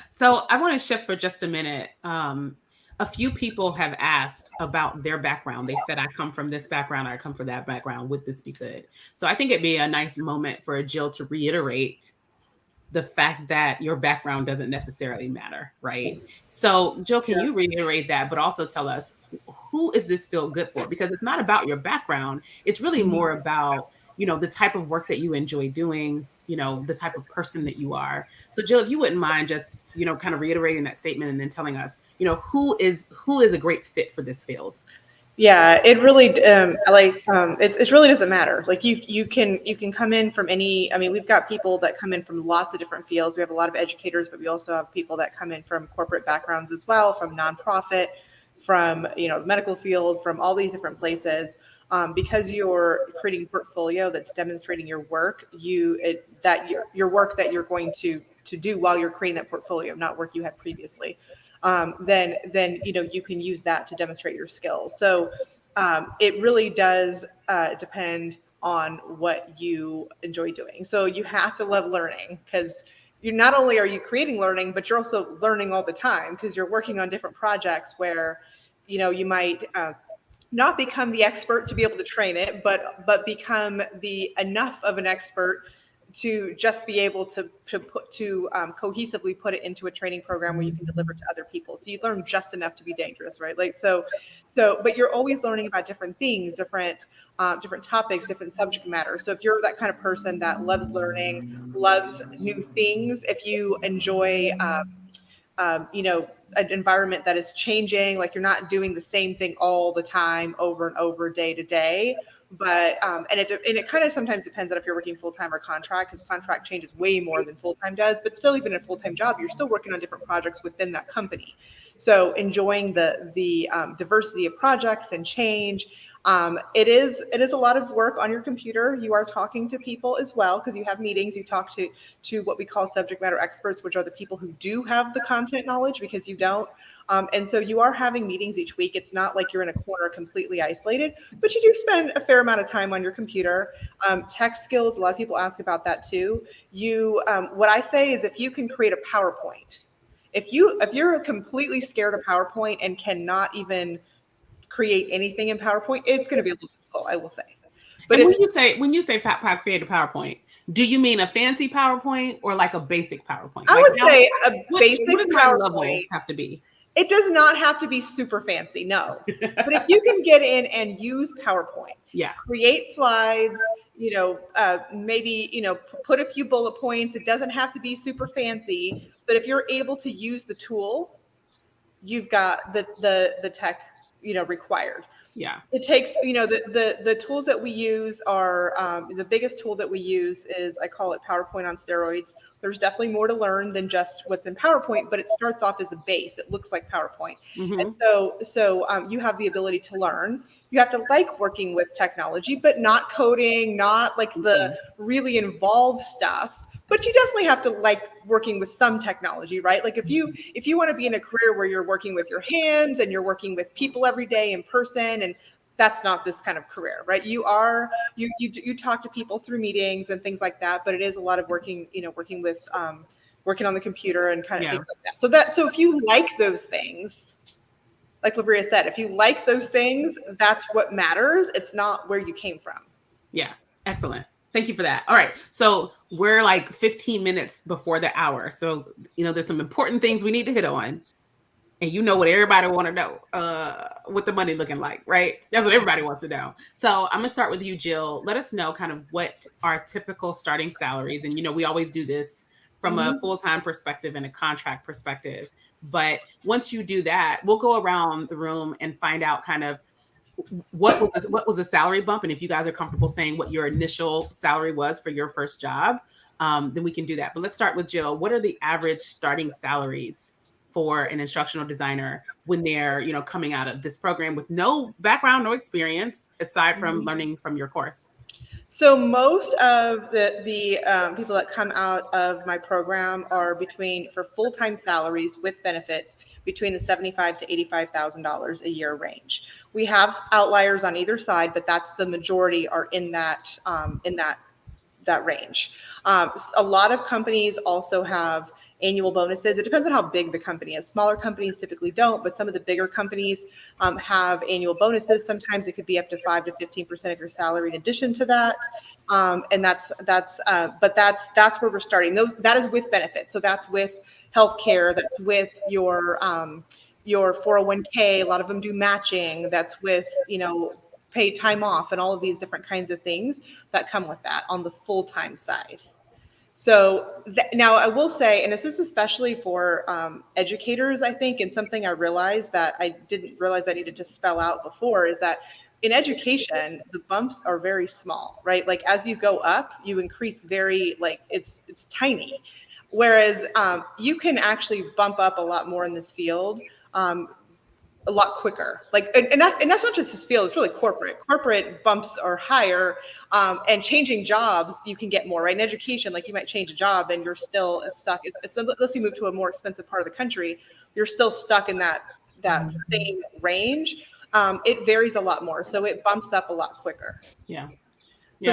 So I want to shift for just a minute. A few people have asked about their background. They said, I come from this background, I come from that background. Would this be good? So I think it'd be a nice moment for Jill to reiterate the fact that your background doesn't necessarily matter, right? So Jill, can you reiterate that, but also tell us, who is this field good for? Because it's not about your background. It's really more about, the type of work that you enjoy doing, the type of person that you are. So Jill, if you wouldn't mind just, kind of reiterating that statement and then telling us, who is a great fit for this field? Yeah, it really it really doesn't matter. Like you can come in from any. I mean, we've got people that come in from lots of different fields. We have a lot of educators, but we also have people that come in from corporate backgrounds as well, from nonprofit, from the medical field, from all these different places. Because you're creating a portfolio that's demonstrating your work, your work that you're going to do while you're creating that portfolio, not work you had previously. Then you can use that to demonstrate your skills. So it really does depend on what you enjoy doing. So you have to love learning, because you not only are you creating learning, but you're also learning all the time, because you're working on different projects where you might not become the expert to be able to train it, but become enough of an expert to just be able to cohesively put it into a training program where you can deliver to other people. So you learn just enough to be dangerous, right? Like so, but you're always learning about different things, different topics, different subject matter. So if you're that kind of person that loves learning, loves new things, if you enjoy an environment that is changing, like you're not doing the same thing all the time over and over, day to day. But and it kind of sometimes depends on if you're working full-time or contract, because contract changes way more than full-time does. But still, even in a full-time job, you're still working on different projects within that company. So enjoying the diversity of projects and change. It is a lot of work on your computer. You are talking to people as well, because you have meetings. You talk to what we call subject matter experts, which are the people who do have the content knowledge, because you don't. And so you are having meetings each week. It's not like you're in a corner completely isolated, but you do spend a fair amount of time on your computer. Tech skills, a lot of people ask about that too. What I say is, if you can create a PowerPoint, if you're completely scared of PowerPoint and cannot even create anything in PowerPoint, it's going to be a little difficult, I will say. But when you say create a PowerPoint, do you mean a fancy PowerPoint or like a basic PowerPoint? I would say a basic what does my PowerPoint level have to be? It does not have to be super fancy, no. But if you can get in and use PowerPoint, create slides, maybe put a few bullet points. It doesn't have to be super fancy, but if you're able to use the tool, you've got the tech required. Yeah. It takes, the tools that we use are, the biggest tool that we use is, I call it PowerPoint on steroids. There's definitely more to learn than just what's in PowerPoint, but it starts off as a base. It looks like PowerPoint. And so you have the ability to learn. You have to like working with technology, but not coding, not like the really involved stuff, but you definitely have to like working with some technology, right? Like if you want to be in a career where you're working with your hands and you're working with people every day in person, and that's not this kind of career, right? You talk to people through meetings and things like that, but it is a lot of working with working on the computer and kind of things like that. So if you like those things, like Labria said, if you like those things, that's what matters. It's not where you came from. Yeah, excellent. Thank you for that. All right. So we're like 15 minutes before the hour. So, there's some important things we need to hit on. And you know what everybody want to know, what the money looking like, right? That's what everybody wants to know. So I'm going to start with you, Jill. Let us know kind of what are typical starting salaries. And, we always do this from a full-time perspective and a contract perspective. But once you do that, we'll go around the room and find out kind of what was a salary bump, and if you guys are comfortable saying what your initial salary was for your first job, then we can do that. But let's start with Jill. What are the average starting salaries for an instructional designer when they're coming out of this program with no background, no experience, aside from learning from your course? So most of the people that come out of my program are for full-time salaries with benefits between the $75,000 to $85,000 a year range. We have outliers on either side, but that's the majority are in that range. A lot of companies also have annual bonuses. It depends on how big the company is. Smaller companies typically don't, but some of the bigger companies have annual bonuses. Sometimes it could be up to 5 to 15% of your salary in addition to that. And that's where we're starting. That is with benefits. So that's with healthcare. That's with your 401k. A lot of them do matching. That's with paid time off and all of these different kinds of things that come with that on the full-time side. So now I will say, and this is especially for educators, I think, and something I realized that I didn't realize I needed to spell out before is that in education, the bumps are very small, right? Like as you go up, you increase it's tiny. Whereas you can actually bump up a lot more in this field a lot quicker. And that's not just this field, it's really corporate. Corporate bumps are higher, and changing jobs, you can get more, right? In education, like you might change a job and you're still stuck. Unless you move to a more expensive part of the country, you're still stuck in that same range. It varies a lot more. So it bumps up a lot quicker. Yeah. So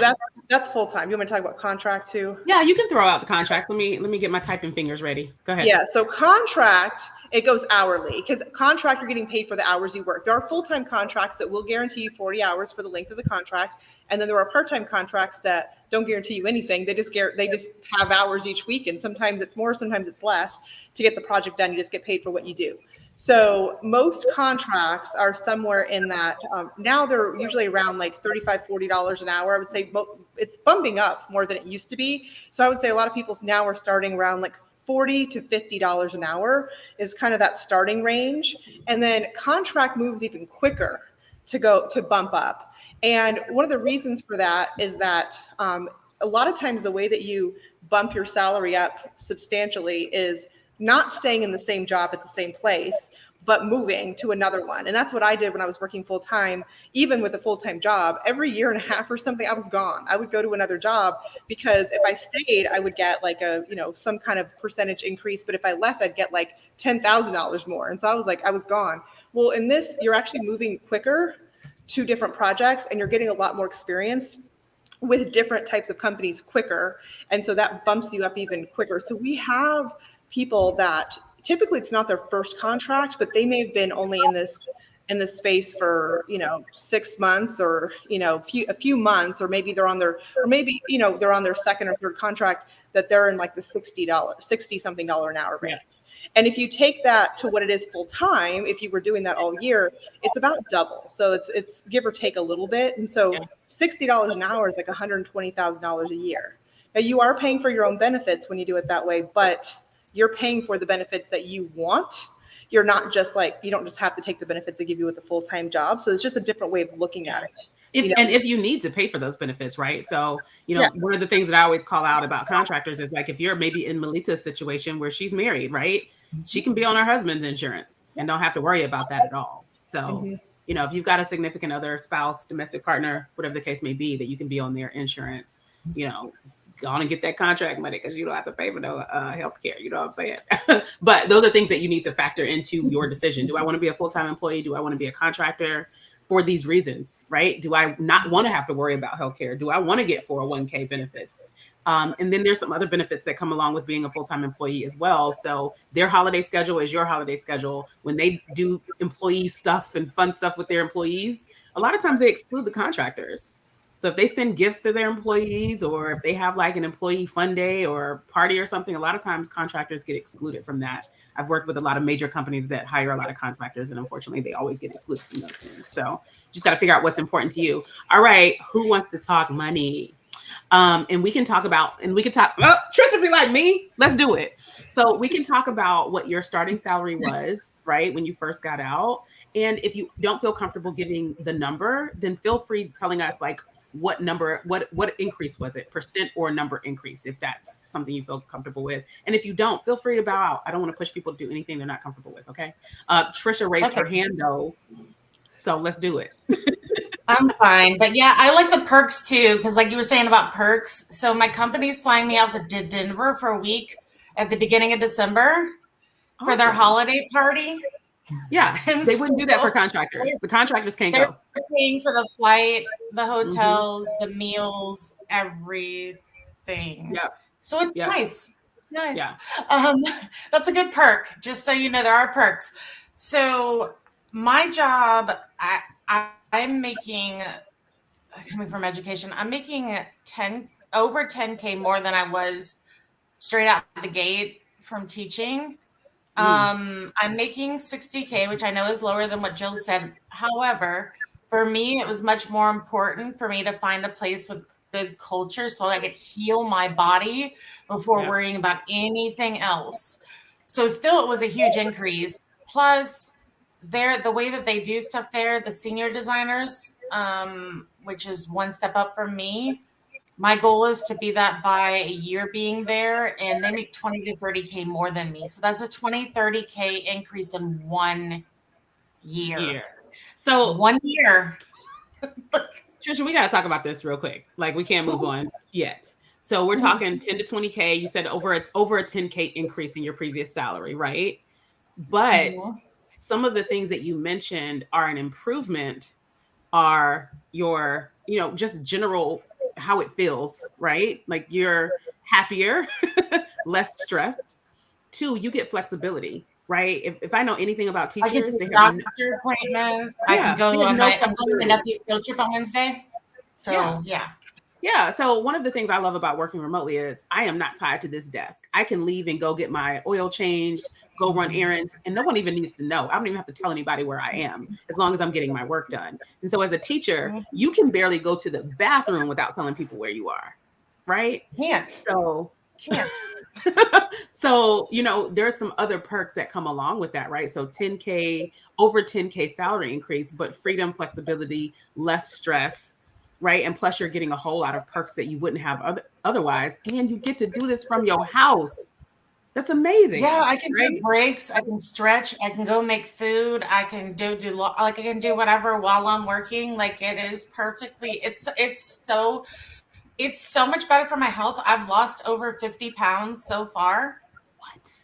that's full time. You want me to talk about contract too? Yeah, you can throw out the contract. Let me get my typing fingers ready. Go ahead. Yeah, so contract, it goes hourly because contract, you're getting paid for the hours you work. There are full-time contracts that will guarantee you 40 hours for the length of the contract. And then there are part-time contracts that don't guarantee you anything. They just have hours each week. And sometimes it's more, sometimes it's less. To get the project done, you just get paid for what you do. So most contracts are somewhere in that. Now they're usually around like $35, $40 an hour. I would say it's bumping up more than it used to be. So I would say a lot of people now are starting around like $40 to $50 an hour is kind of that starting range. And then contract moves even quicker to bump up. And one of the reasons for that is that a lot of times the way that you bump your salary up substantially is not staying in the same job at the same place, but moving to another one. And that's what I did when I was working full time. Even with a full-time job, every year and a half or something, I was gone. I would go to another job because if I stayed, I would get like some kind of percentage increase. But if I left, I'd get like $10,000 more. And so I was gone. Well, in this, you're actually moving quicker to different projects and you're getting a lot more experience with different types of companies quicker. And so that bumps you up even quicker. So we have people that typically it's not their first contract, but they may have been only in this space for 6 months or a few months, or maybe they're on their second or third contract that they're in like the $60 something an hour range. And if you take that to what it is full time, if you were doing that all year, it's about double. So it's give or take a little bit. And so $60 an hour is like $120,000 a year. Now you are paying for your own benefits when you do it that way, but you're paying for the benefits that you want. You're not just you don't just have to take the benefits they give you with a full-time job. So it's just a different way of looking at it. If you need to pay for those benefits, right? So, one of the things that I always call out about contractors is like, if you're maybe in Melita's situation where she's married, right? She can be on her husband's insurance and don't have to worry about that at all. So, if you've got a significant other, spouse, domestic partner, whatever the case may be, that you can be on their insurance, go on and get that contract money because you don't have to pay for no health care. You know what I'm saying? But those are things that you need to factor into your decision. Do I want to be a full-time employee? Do I want to be a contractor? For these reasons, right? Do I not want to have to worry about healthcare? Do I want to get 401k benefits? And then there's some other benefits that come along with being a full-time employee as well. So their holiday schedule is your holiday schedule. When they do employee stuff and fun stuff with their employees, a lot of times they exclude the contractors. So if they send gifts to their employees, or if they have like an employee fun day or party or something, a lot of times contractors get excluded from that. I've worked with a lot of major companies that hire a lot of contractors, and unfortunately they always get excluded from those things. So just got to figure out what's important to you. All right, who wants to talk money? And we can talk, Trisha be like me, let's do it. So we can talk about what your starting salary was, right, when you first got out. And if you don't feel comfortable giving the number, then feel free telling us like what number, what increase was it, percent or number increase, if that's something you feel comfortable with. And if you don't, feel free to bow out. I don't want to push people to do anything they're not comfortable with. Okay. Trisha raised her hand though. So let's do it. I'm fine. But yeah, I like the perks too. Because like you were saying about perks. So my company's flying me out to Denver for a week at the beginning of December for their holiday party. Yeah, they wouldn't do that for contractors. The contractors can't go. They're paying for the flight, the hotels, the meals, everything. Yeah. So it's nice. Nice. Yeah. That's a good perk. Just so you know, there are perks. So my job, I'm making, coming from education, I'm making over 10K more than I was straight out the gate from teaching. I'm making 60K, which I know is lower than what Jill said. However, for me, it was much more important for me to find a place with good culture so I could heal my body before worrying about anything else. So still, it was a huge increase. Plus, the way that they do stuff there, the senior designers, which is one step up from me. My goal is to be that by a year being there, and they make 20 to 30K more than me. So that's a 20, 30K increase in 1 year. So 1 year. Trisha, we got to talk about this real quick. Like we can't move on yet. So we're talking 10 to 20K. You said over a 10K increase in your previous salary, right? But some of the things that you mentioned are an improvement, are your, just general how it feels, right? Like you're happier, less stressed. 2, you get flexibility, right? If I know anything about teachers, they have doctor appointments. I can go on I'm going to my nephew's field trip on Wednesday. So yeah. So one of the things I love about working remotely is I am not tied to this desk. I can leave and go get my oil changed, go run errands, and no one even needs to know. I don't even have to tell anybody where I am as long as I'm getting my work done. And so as a teacher, you can barely go to the bathroom without telling people where you are, right? So there's some other perks that come along with that, right? So 10K, over 10K salary increase, but freedom, flexibility, less stress, right? And plus you're getting a whole lot of perks that you wouldn't have otherwise. And you get to do this from your house. That's amazing. Yeah, I can take breaks. I can stretch. I can go make food. I can I can do whatever while I'm working. Like it is perfectly. It's so much better for my health. I've lost over 50 pounds so far. What?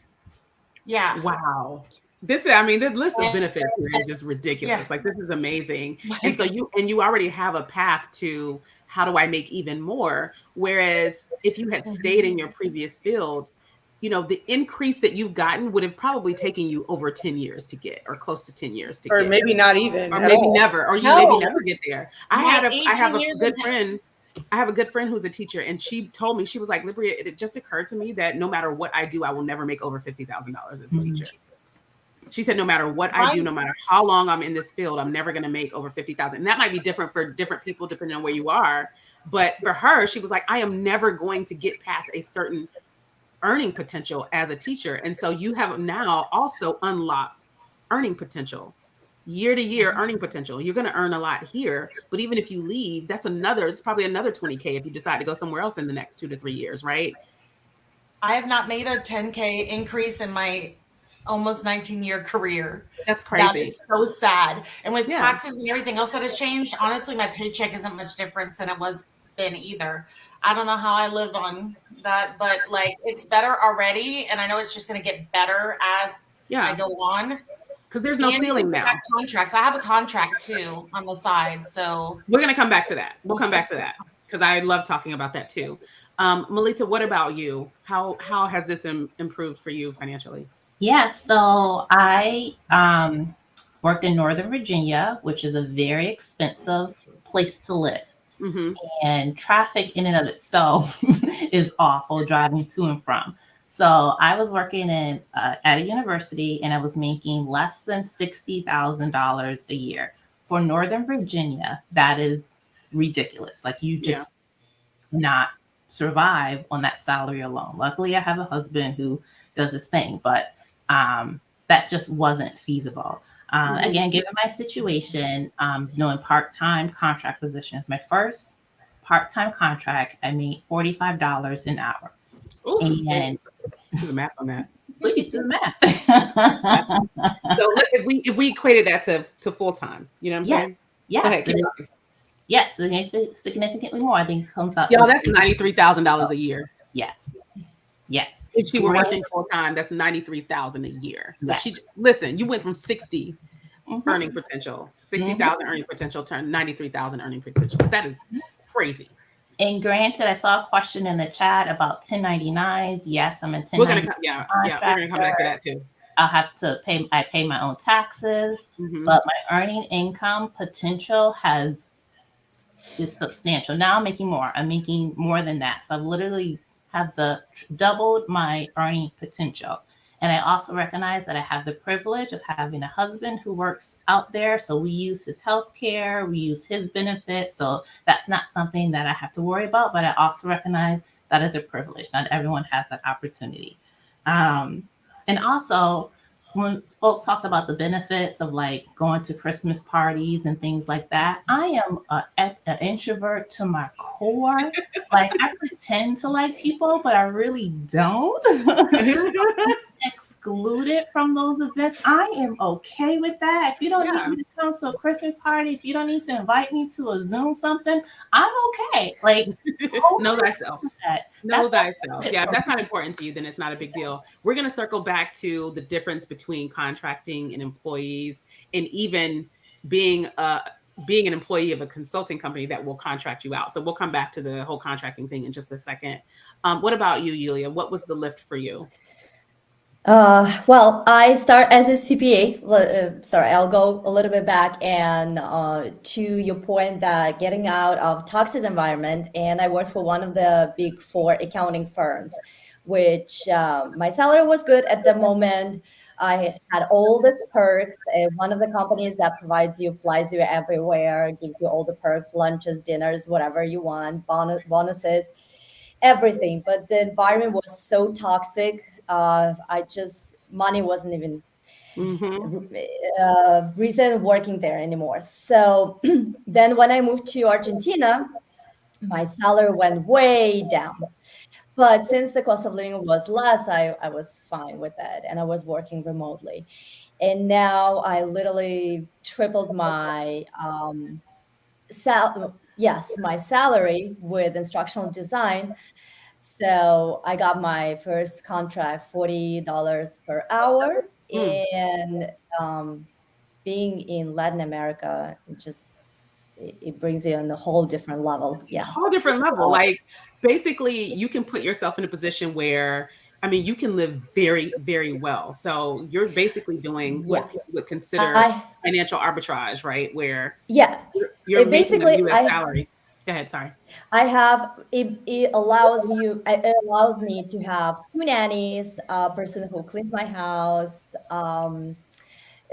Yeah. Wow. The list of benefits here is just ridiculous. Yeah. Like this is amazing. And so you already have a path to how do I make even more? Whereas if you had stayed in your previous field, the increase that you've gotten would have probably taken you over 10 years to get, or close to 10 years to get. Or maybe not even. Or maybe never. Or you maybe never get there. I have a good friend. I have a good friend who's a teacher, and she told me, she was like, Libria, it just occurred to me that no matter what I do, I will never make over $50,000 as a teacher. She said, no matter what I do, no matter how long I'm in this field, I'm never going to make over 50,000. And that might be different for different people, depending on where you are. But for her, she was like, I am never going to get past a certain earning potential as a teacher. And so you have now also unlocked earning potential, year to year earning potential. You're going to earn a lot here, but even if you leave, it's probably another 20K if you decide to go somewhere else in the next 2 to 3 years, right? I have not made a 10K increase in my almost 19-year career. That's crazy. That is so sad. And with taxes and everything else that has changed, honestly, my paycheck isn't much different than it was thin either. I don't know how I lived on that, but like it's better already, and I know it's just going to get better as I go on. Because there's no ceiling now. Contracts. I have a contract too on the side, so we're gonna come back to that. We'll come back to that because I love talking about that too. Melita, what about you? How has this improved for you financially? Yeah, so I worked in Northern Virginia, which is a very expensive place to live. Mm-hmm. And traffic in and of itself is awful driving to and from. So I was working at a university, and I was making less than $60,000 a year. For Northern Virginia, that is ridiculous. Like you just not survive on that salary alone. Luckily, I have a husband who does his thing, but that just wasn't feasible. Again, given my situation, knowing part-time contract positions, my first part-time contract, I made $45 an hour. Ooh, and let's do the math on that. Please do the math. So if we equated that to full-time, you know what I'm saying? Yes. Yes, significantly more. I think comes out. Yo, that's $93,000 a year. Yes. If she were working full time, that's $93,000 a year. So listen, you went from 60 earning potential, 60,000 earning potential to 93,000 earning potential. That is crazy. And granted, I saw a question in the chat about 1099s. Yes, I'm a 1099. We're gonna come back to that too. I'll have to pay. I pay my own taxes, but my earning income potential is substantial. Now I'm making more. I'm making more than that. So I've literally have doubled my earning potential. And I also recognize that I have the privilege of having a husband who works out there. So we use his health care, we use his benefits. So that's not something that I have to worry about. But I also recognize that is a privilege. Not everyone has that opportunity. And also, when folks talk about the benefits of like going to Christmas parties and things like that, I am an introvert to my core. Like I pretend to like people, but I really don't. Excluded from those events. I am okay with that. If you don't need me to come to a Christmas party, if you don't need to invite me to a Zoom something, I'm okay. Like know thyself. Know thyself. Yeah, if that's not important to you, then it's not a big deal. We're gonna circle back to the difference between contracting and employees, and even being an employee of a consulting company that will contract you out. So we'll come back to the whole contracting thing in just a second. What about you, Yulia? What was the lift for you? Well, I start as a CPA. Sorry, I'll go a little bit back and to your point that getting out of toxic environment, and I worked for one of the big four accounting firms, which my salary was good at the moment. I had all these perks. One of the companies that flies you everywhere, gives you all the perks, lunches, dinners, whatever you want, bonuses, everything. But the environment was so toxic. Money wasn't even reason working there anymore. So then when I moved to Argentina, my salary went way down. But since the cost of living was less, I was fine with that. And I was working remotely. And now I literally tripled my my salary with instructional design. So I got my first contract, $40 per hour. And being in Latin America, it brings you on a whole different level. Yes. Whole different level. Like basically you can put yourself in a position where, I mean, you can live very, very well. So you're basically doing what people would consider financial arbitrage, right? Where you're making a U.S. salary. Go ahead, sorry. It allows me to have 2 nannies, a person who cleans my house,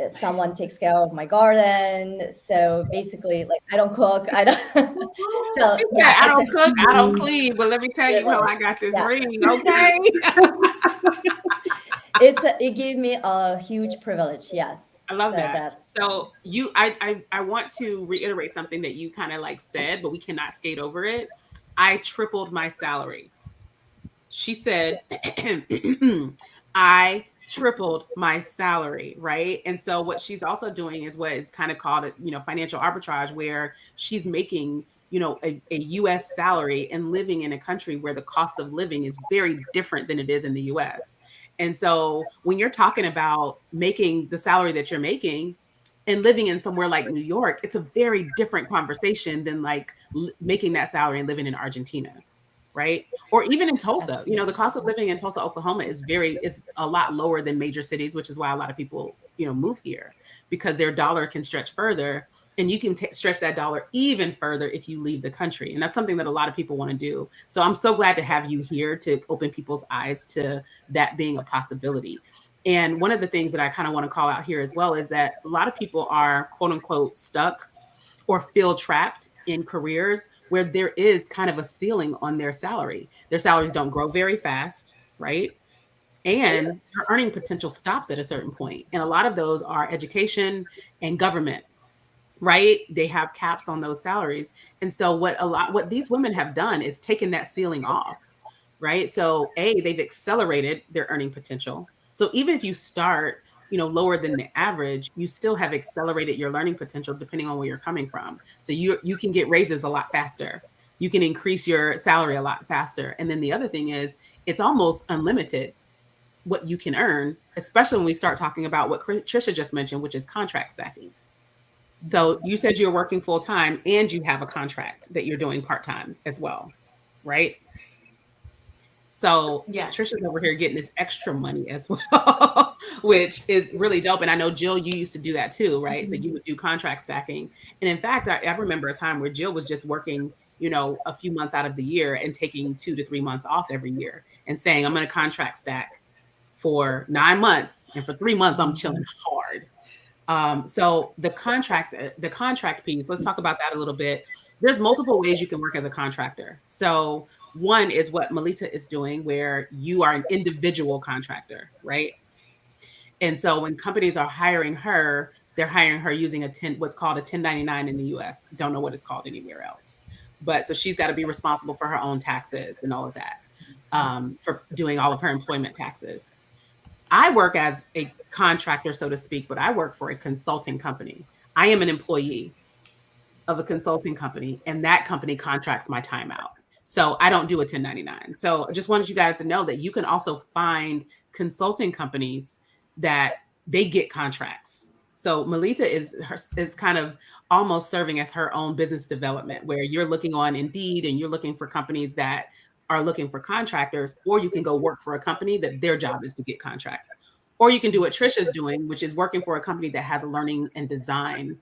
someone takes care of my garden. So basically, like I don't cook, I don't. So yeah, I don't cook, I don't clean. But let me tell you how I got this ring, okay? It gave me a huge privilege. Yes. I love that. So I want to reiterate something that you kind of like said, but we cannot skate over it. I tripled my salary. She said, I tripled my salary, right? And so what she's also doing is what is kind of called, financial arbitrage, where she's making a US salary and living in a country where the cost of living is very different than it is in the US. And so when you're talking about making the salary that you're making and living in somewhere like New York, it's a very different conversation than like making that salary and living in Argentina, right? Or even in Tulsa. The cost of living in Tulsa, Oklahoma is a lot lower than major cities, which is why a lot of people, move here, because their dollar can stretch further, and you can stretch that dollar even further if you leave the country. And that's something that a lot of people want to do. So I'm so glad to have you here to open people's eyes to that being a possibility. And one of the things that I kind of want to call out here as well is that a lot of people are quote unquote stuck or feel trapped in careers where there is kind of a ceiling on their salary. Their salaries don't grow very fast, right? And their earning potential stops at a certain point. And a lot of those are education and government, right? They have caps on those salaries. And so what these women have done is taken that ceiling off, right? So they've accelerated their earning potential. So even if you start, lower than the average, you still have accelerated your learning potential depending on where you're coming from. So you can get raises a lot faster. You can increase your salary a lot faster. And then the other thing is it's almost unlimited what you can earn, especially when we start talking about what Trisha just mentioned, which is contract stacking. So you said you're working full time and you have a contract that you're doing part time as well, right? So Yes. Trisha's over here getting this extra money as well, which is really dope. And I know, Jill, you used to do that too, right? So you would do contract stacking. And in fact, I remember a time where Jill was just working, a few months out of the year and taking 2 to 3 months off every year and saying, I'm going to contract stack for 9 months. And for 3 months, I'm chilling hard. So the contract piece, let's talk about that a little bit. There's multiple ways you can work as a contractor. So one is what Melita is doing, where you are an individual contractor, right? And so when companies are hiring her, they're hiring her using what's called a 1099 in the US. Don't know what it's called anywhere else. But so she's got to be responsible for her own taxes and all of that, for doing all of her employment taxes. I work as a contractor, so to speak, but I work for a consulting company. I am an employee of a consulting company, and that company contracts my time out. So I don't do a 1099. So I just wanted you guys to know that you can also find consulting companies that they get contracts. So Melita is kind of almost serving as her own business development, where you're looking on Indeed and you're looking for companies that are looking for contractors, or you can go work for a company that their job is to get contracts. Or you can do what Trisha's doing, which is working for a company that has a learning and design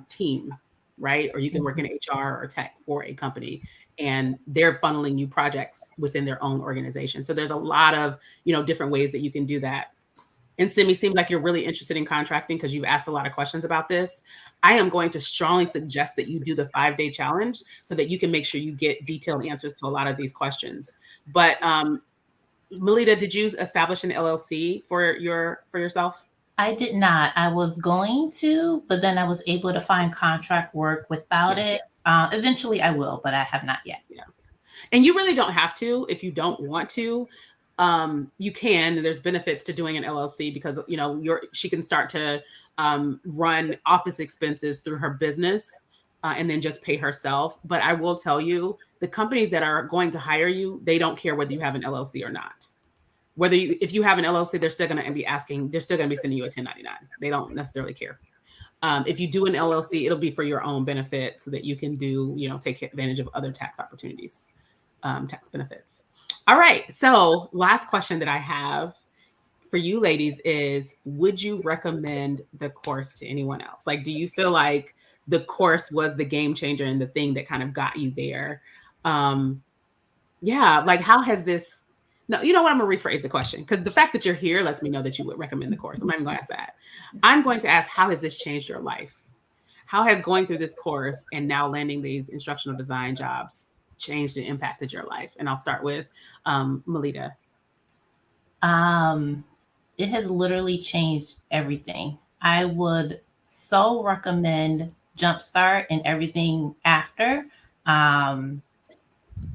team, right? Or you can work in HR or tech for a company, and they're funneling you projects within their own organization. So there's a lot of, different ways that you can do that. And Simi, seems like you're really interested in contracting because you've asked a lot of questions about this. I am going to strongly suggest that you do the 5-day challenge so that you can make sure you get detailed answers to a lot of these questions. But Melita, did you establish an LLC for yourself? I did not. I was going to, but then I was able to find contract work without it. Eventually I will, but I have not yet. Yeah. And you really don't have to if you don't want to. You can. There's benefits to doing an LLC because she can start to run office expenses through her business and then just pay herself. But I will tell you, the companies that are going to hire you, they don't care whether you have an LLC or not. If you have an LLC, they're still going to be sending you a 1099. They don't necessarily care. If you do an LLC, it'll be for your own benefit so that you can take advantage of other tax opportunities, tax benefits. All right. So last question that I have for you ladies is, would you recommend the course to anyone else? Like, do you feel like the course was the game changer and the thing that kind of got you there? Like how has this, no, you know what? I'm going to rephrase the question because the fact that you're here lets me know that you would recommend the course. I'm not even going to ask that. I'm going to ask, how has this changed your life? How has going through this course and now landing these instructional design jobs changed and impacted your life? And I'll start with Melita. It has literally changed everything. I would so recommend Jumpstart and everything after.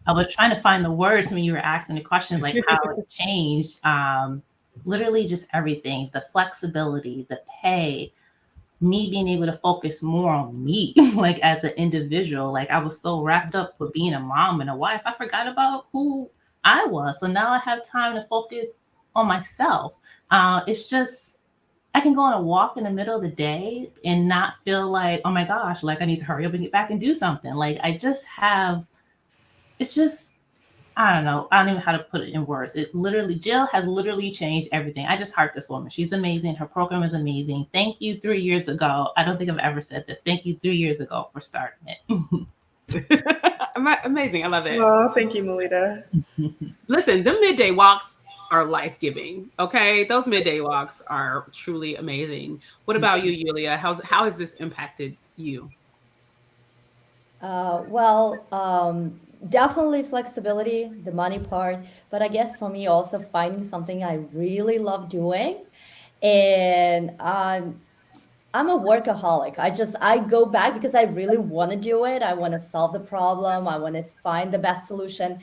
I was trying to find the words when you were asking the questions, like how it changed. Literally just everything, the flexibility, the pay, me being able to focus more on me, like as an individual. Like I was so wrapped up with being a mom and a wife, I forgot about who I was. So now I have time to focus on myself. It's just, I can go on a walk in the middle of the day and not feel like, oh my gosh, like I need to hurry up and get back and do something. Like I just have, it's just, I don't know. I don't even know how to put it in words. It literally, Jill has literally changed everything. I just heart this woman. She's amazing. Her program is amazing. Thank you 3 years ago. I don't think I've ever said this. Thank you 3 years ago for starting it. Amazing. I love it. Oh, thank you, Melita. Listen, the midday walks are life-giving. Okay. Those midday walks are truly amazing. What about you, Yulia? How has this impacted you? Definitely flexibility, the money part, but I guess for me also finding something I really love doing. And I'm a workaholic. I go back because I really want to do it. I want to solve the problem. I want to find the best solution.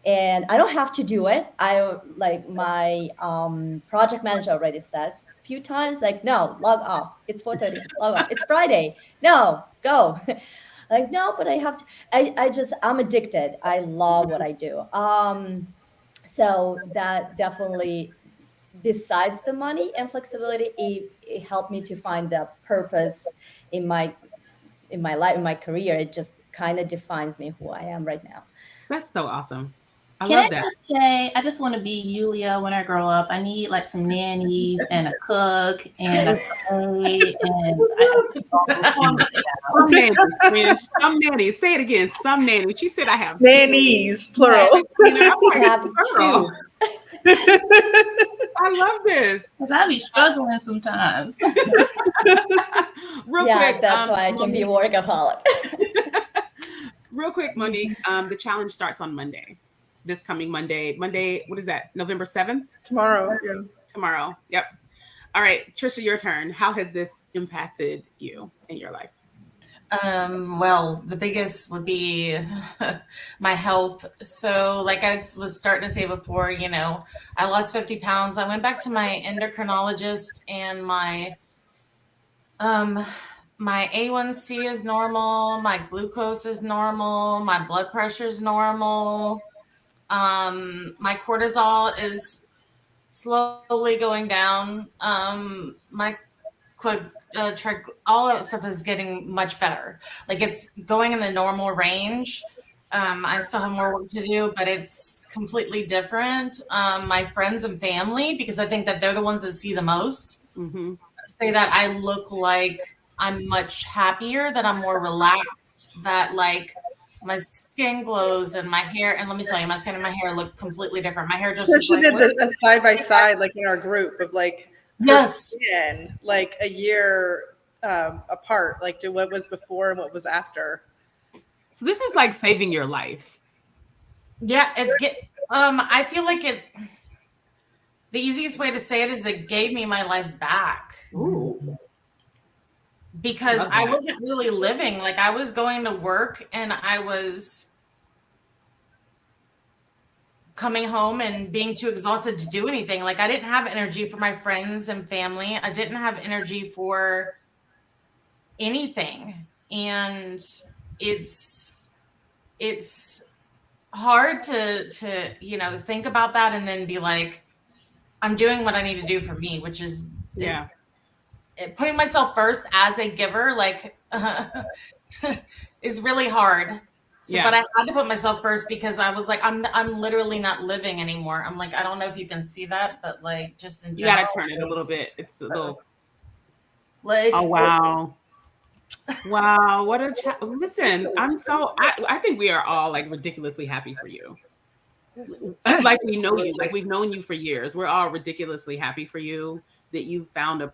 And I don't have to do it. I like my project manager already said a few times, like, no, log off. It's 4:30. Log off. It's Friday. No, go. Like, no, but I have to. I'm addicted. I love what I do. So that definitely, besides the money and flexibility, it helped me to find the purpose in my life, in my career. It just kind of defines me who I am right now. That's so awesome. I Can love I that. just say, I just want to be Yulia when I grow up. I need like some nannies and a cook and a maid and Some nannies, man. Some nannies. Say it again. Some nannies. She said I have Nannies, plural. Yeah, I'm I like, have girl, two. I love this. I be struggling sometimes. Real Yeah, quick, that's why I can be a workaholic. real quick, Monique. The challenge starts on Monday. This coming Monday. Monday, what is that? November 7th? Tomorrow. Yeah. Tomorrow. Yep. All right, Trisha, your turn. How has this impacted you in your life? Well, the biggest would be my health. So, like I was starting to say before, I lost 50 pounds. I went back to my endocrinologist, and my A1C is normal, my glucose is normal, my blood pressure is normal. My cortisol is slowly going down. My all that stuff is getting much better. Like it's going in the normal range. I still have more work to do, but it's completely different. My friends and family, because I think that they're the ones that see the most, say that I look like I'm much happier, that I'm more relaxed, that like my skin glows and my hair. And let me tell you, my skin and my hair look completely different. My hair just So was she like, did what? a side by side, like in our group of like, Yes. skin, like a year apart, like to what was before and what was after. So this is like saving your life. Yeah, I feel like the easiest way to say it is it gave me my life back. Ooh. Because Love I that. wasn't really living. Like I was going to work and I was coming home and being too exhausted to do anything. Like I didn't have energy for my friends and family. I didn't have energy for anything. And it's hard to think about that and then be like, I'm doing what I need to do for me, which is putting myself first as a giver, like is really hard. So, but I had to put myself first because I was like, I'm literally not living anymore. I'm like, I don't know if you can see that, but like just in general. You gotta turn it a little bit. It's a little like, oh wow. Wow, what a listen, I think we are all like ridiculously happy for you. Like we know you, like we've known you for years. We're all ridiculously happy for you that you found a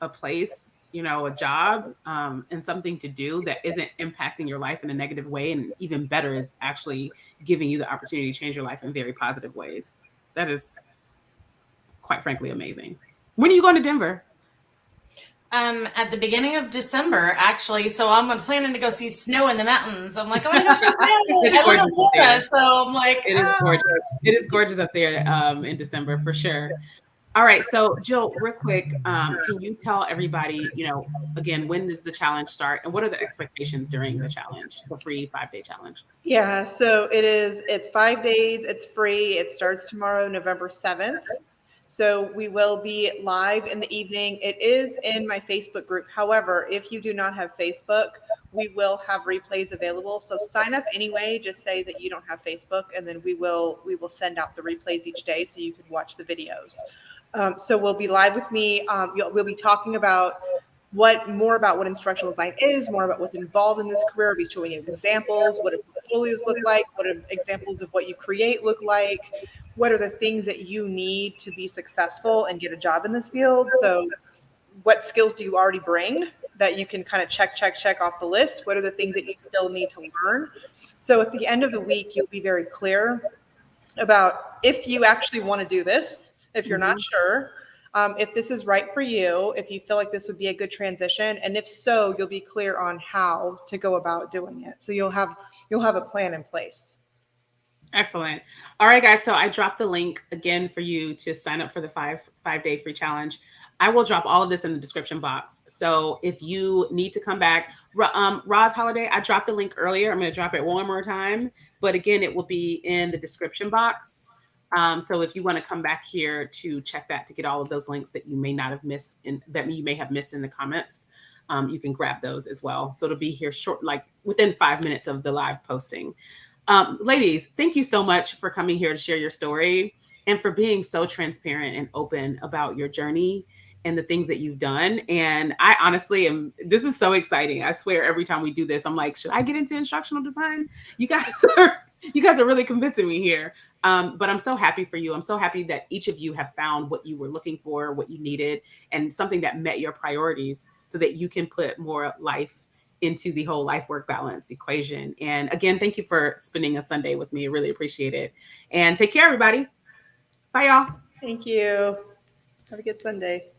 place, a job, and something to do that isn't impacting your life in a negative way. And even better is actually giving you the opportunity to change your life in very positive ways. That is quite frankly amazing. When are you going to Denver? At the beginning of December, actually. So I'm planning to go see snow in the mountains. I'm like, I want to go see snow. I live in Florida, so I'm like, it is gorgeous. It is gorgeous up there in December for sure. All right. So Jill, real quick, can you tell everybody, again, when does the challenge start and what are the expectations during the challenge, the free 5-day challenge? Yeah, so it's 5 days, it's free. It starts tomorrow, November 7th. So we will be live in the evening. It is in my Facebook group. However, if you do not have Facebook, we will have replays available. So sign up anyway, just say that you don't have Facebook, and then we will send out the replays each day so you can watch the videos. So we'll be live with me. We'll be talking about more about what instructional design is, more about what's involved in this career. I'll be showing you examples, what do portfolios look like, what do examples of what you create look like, what are the things that you need to be successful and get a job in this field. So what skills do you already bring that you can kind of check off the list? What are the things that you still need to learn? So at the end of the week, you'll be very clear about if you actually want to do this, if you're not sure, if this is right for you, if you feel like this would be a good transition, and if so, you'll be clear on how to go about doing it. So you'll have a plan in place. Excellent. All right, guys. So I dropped the link again for you to sign up for the five-day free challenge. I will drop all of this in the description box. So if you need to come back, Roz Holiday, I dropped the link earlier. I'm going to drop it one more time. But again, it will be in the description box. So if you want to come back here to check that, to get all of those links that you may not have missed, that you may have missed in the comments, you can grab those as well. So it'll be here like within 5 minutes of the live posting. Ladies, thank you so much for coming here to share your story and for being so transparent and open about your journey and the things that you've done. And I honestly this is so exciting. I swear every time we do this, I'm like, should I get into instructional design? You guys are really convincing me here. But I'm so happy for you. I'm so happy that each of you have found what you were looking for, what you needed, and something that met your priorities so that you can put more life into the whole life-work balance equation. And again, thank you for spending a Sunday with me. I really appreciate it. And take care, everybody. Bye, y'all. Thank you. Have a good Sunday.